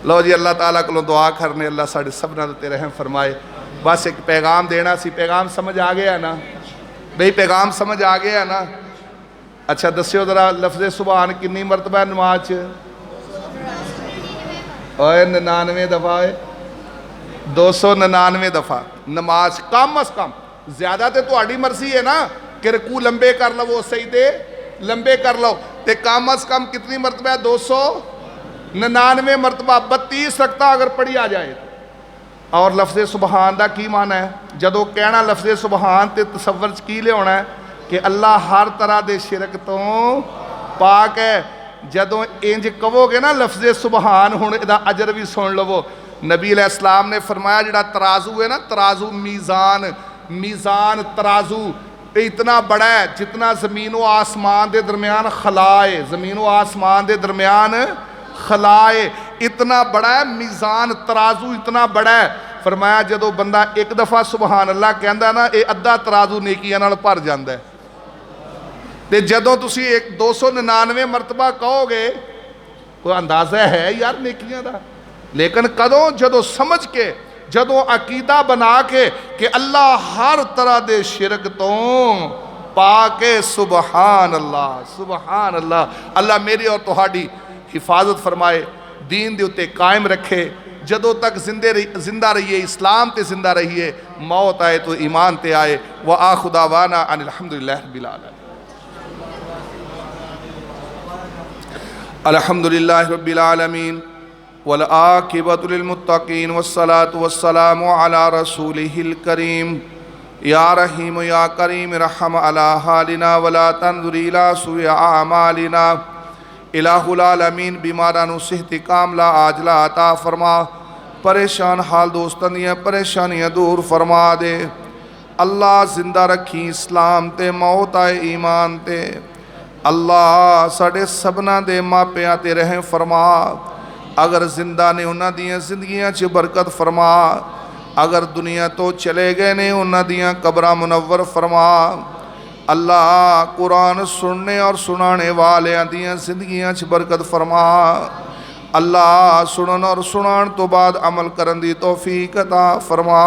लो जी अल्लाह ताला को दुआ करने, अल्लाह साढ़े सबना ते रहम फरमाए। बस एक पैगाम देना सी, पैगाम समझ आ गया ना भाई? पैगाम समझ आ गया ना? अच्छा दस्यो जरा लफ्ज़े सुभान कितनी मरतबा नमाज? ओए 99 दफ़ा है, 299 दफ़ा नमाज कम अज कम। ज़्यादा तो तुहाड़ी मर्जी है ना कि रकू लंबे कर लवो, सजदे लंबे कर लो। ते कम अज कम कितनी मरतबा है? 299 मरतबा, 32 रकता अगर पढ़ी आ जाए। और लफ्ज़े सुबहान का की माना है? जदों कहना लफ्ज़े सुबहान तो तसव्वुर च की लियाना है कि अल्लाह हर तरह के शिरक तो पाक है। जदों इंज कहोगे ना लफ्ज़े सुबहान, हुण इहदा अजर भी सुन लवो। नबी अलैहिस्सलाम ने फरमाया जिहड़ा तराजू है ना, तराजू मीज़ान तराजू इतना बड़ा है जितना ज़मीन व आसमान के दरम्यान खला है, ज़मीन व आसमान के दरम्यान खला है, इतना बड़ा है मीज़ान तराजू, इतना बड़ा है। फरमाया जदों बंदा एक दफ़ा सुबहान अल्लाह कहता ना, ये अद्धा तराजू नेकियां नाल भर जाता है। तो जदों तुसी 299 मरतबा कहोगे, कोई अंदाज़ा है यार नेकियां दा? लेकिन कदों? जदों समझ के, जदों अकीदा बना के कि अल्लाह हर तरह के शिरक तो पाके। सुबहान अल्लाह, सुबहान अल्लाह। अल्लाह मेरी और तुहाडी हिफाजत फरमाए, दीन दे उत्ते कायम रखे। जदों तक जिंदा रहिए, इस्लाम ते जिंदा रहिए, मौत आए तो ईमान ते आए। व आखिरु दावाना अनिल हम्दुलिल्लाहि रब्बिल आलमीन। अल्हम्दुलिल्लाहि रब्बिल आलमीन वल आक़िबतु लिल मुत्तक़ीन वस्सलातु वस्सलामु अला रसूलिहिल करीम या रहीम या करीम रहम अला हालिना वला तंजुर इला सुया आमालिना। इलाहुल आलमीन बीमारां नूं सेहत कामला आजला अता फरमा। परेशान हाल दोस्तां दीयां परेशानियां दूर फरमा दे। अल्लाह जिंदा रखी इस्लाम ते मौत आए ईमान ते। अल्लाह साडे सबना दे मापियां ते रहम फरमा। अगर जिंदा ने उन्हां दीयां जिंदगियां च बरकत फरमा। अगर दुनिया तो चले गए ने उन्हां दीयां कब्रां मुनव्वर फरमा। अल्लाह कुरान सुनने और सुनाने वालियां दीयां जिंदगियां च बरकत फरमा। अल्लाह सुनन और सुनान तो बाद अमल करन दी तौफीक अता फरमा।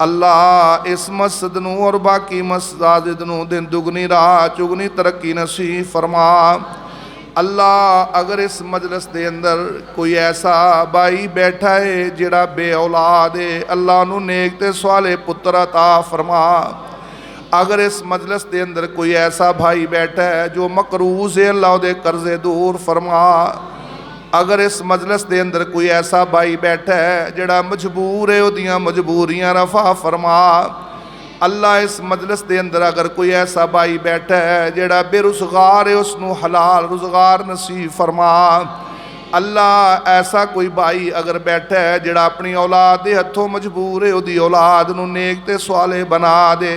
अल्लाह इस मस्जिद नूं और बाकी मसाजिद नूं दिन दुगनी रात चुगनी तरक्की नसीब फरमा। अल्लाह अगर इस मजलिस के अंदर कोई ऐसा भाई बैठा है जिहड़ा बे औलाद है, अल्लाह नूं नेक ते स्वाले पुत्र अता फरमा। अगर इस मजलिस के अंदर कोई ऐसा भाई बैठा है जो मकरूज है, अल्लाह उहदे कर्जे दूर फरमा। अगर इस मजलिस के अंदर कोई ऐसा भाई बैठा है जिहड़ा मजबूर है, उहदियां मजबूरियां रफा फरमा। अल्लाह इस मजलिस के अंदर अगर कोई ऐसा भाई बैठा है जिहड़ा बेरुज़गार है, उसनूं हलाल रुज़गार नसीब फरमा। अल्लाह ऐसा कोई भाई अगर बैठा है जिहड़ा अपनी औलाद के हथों मजबूर है, उहदी औलाद नूं नेक ते स्वाले बना दे।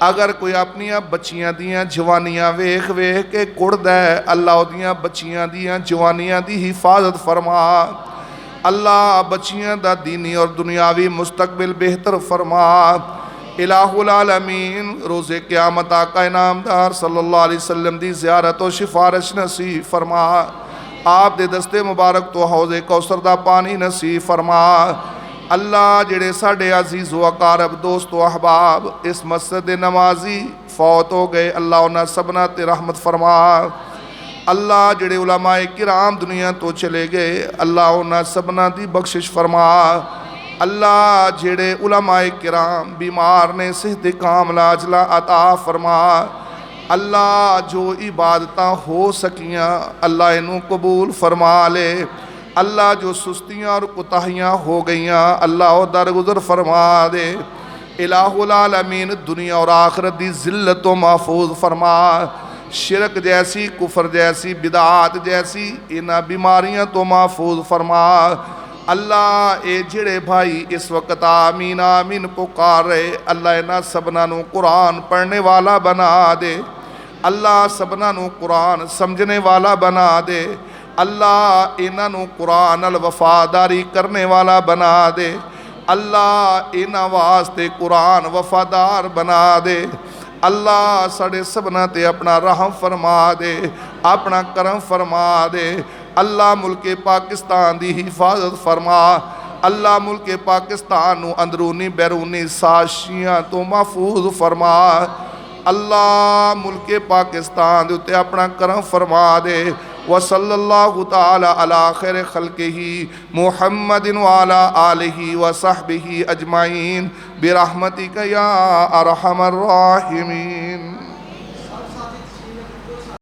अगर कोई अपनियां बच्चियां दियां जवानियां वेख वेख के कुड़दा है, अल्लाह उहदियां बच्चियां दियां जवानियां दी हिफाजत फरमा। अल्लाह बच्चियां दा दीनी और दुनियावी मुस्तकबिल बेहतर फरमा। इलाहुल आलमीन रोज़े क़यामत आका इनामदार सल्लल्लाहु अलैहि वसल्लम दी ज़ियारत और सिफारिश नसीब फरमा। आप दे दस्ते मुबारक तो हौज़े कौसर दा पानी नसीब फरमा। अल्लाह जेड़े साडे अजीज़ व अकारब दोस्त व अहबाब इस मस्जिद दे नमाजी फौत हो गए, अल्लाह उन्हां सबना ते रहमत फरमा। अल्लाह जेड़े उलमाए किराम दुनिया तो चले गए, अल्लाह उन्हां सबना दी बख्शिश फरमा। अल्लाह जेड़े उलमाए किराम बीमार ने सेहत कामला अजला अता फरमा। अल्लाह जो इबादतां हो सकियां अल्लाह इनू कबूल फरमा ले। अल्लाह जो सुस्तियाँ और कुताहियाँ हो गईयां अल्लाह वो दरगुजर फरमा दे। इलाहुल आलमीन दुनिया और आखिरत दी जिल्लत तो महफूज फरमा। शिरक जैसी कुफर जैसी बिदात जैसी इन्हां बीमारियां तो महफूज फरमा। अल्लाह ये जेड़े भाई इस वक्त आमीन आमीन पुकार रहे, अल्लाह इन्हां सबना नूं कुरान पढ़ने वाला बना दे। अल्लाह सबना नूं कुरान समझने वाला बना दे। अल्लाह इन्हां नूं कुरान नाल वफादारी करने वाला बना दे। अल्लाह इन्हां वास्ते कुरान वफादार बना दे। अल्लाह साढ़े सबना ते अपना रहम फरमा दे, अपना करम फरमा दे। अल्लाह मुल्के पाकिस्तान दी हिफाजत फरमा। अल्लाह मुल्के पाकिस्तान नूं अंदरूनी बैरूनी साजिशां तो महफूज फरमा। अल्लाह मुल्के पाकिस्तान दे उत्ते अपना करम फरमा दे। वसल्लल्लाहु ताला अला खैर खल्किही मुहम्मदिन व अला आलिही व सहबिही अजमाइन बिरहमतिका या अरहमर राहिमीन।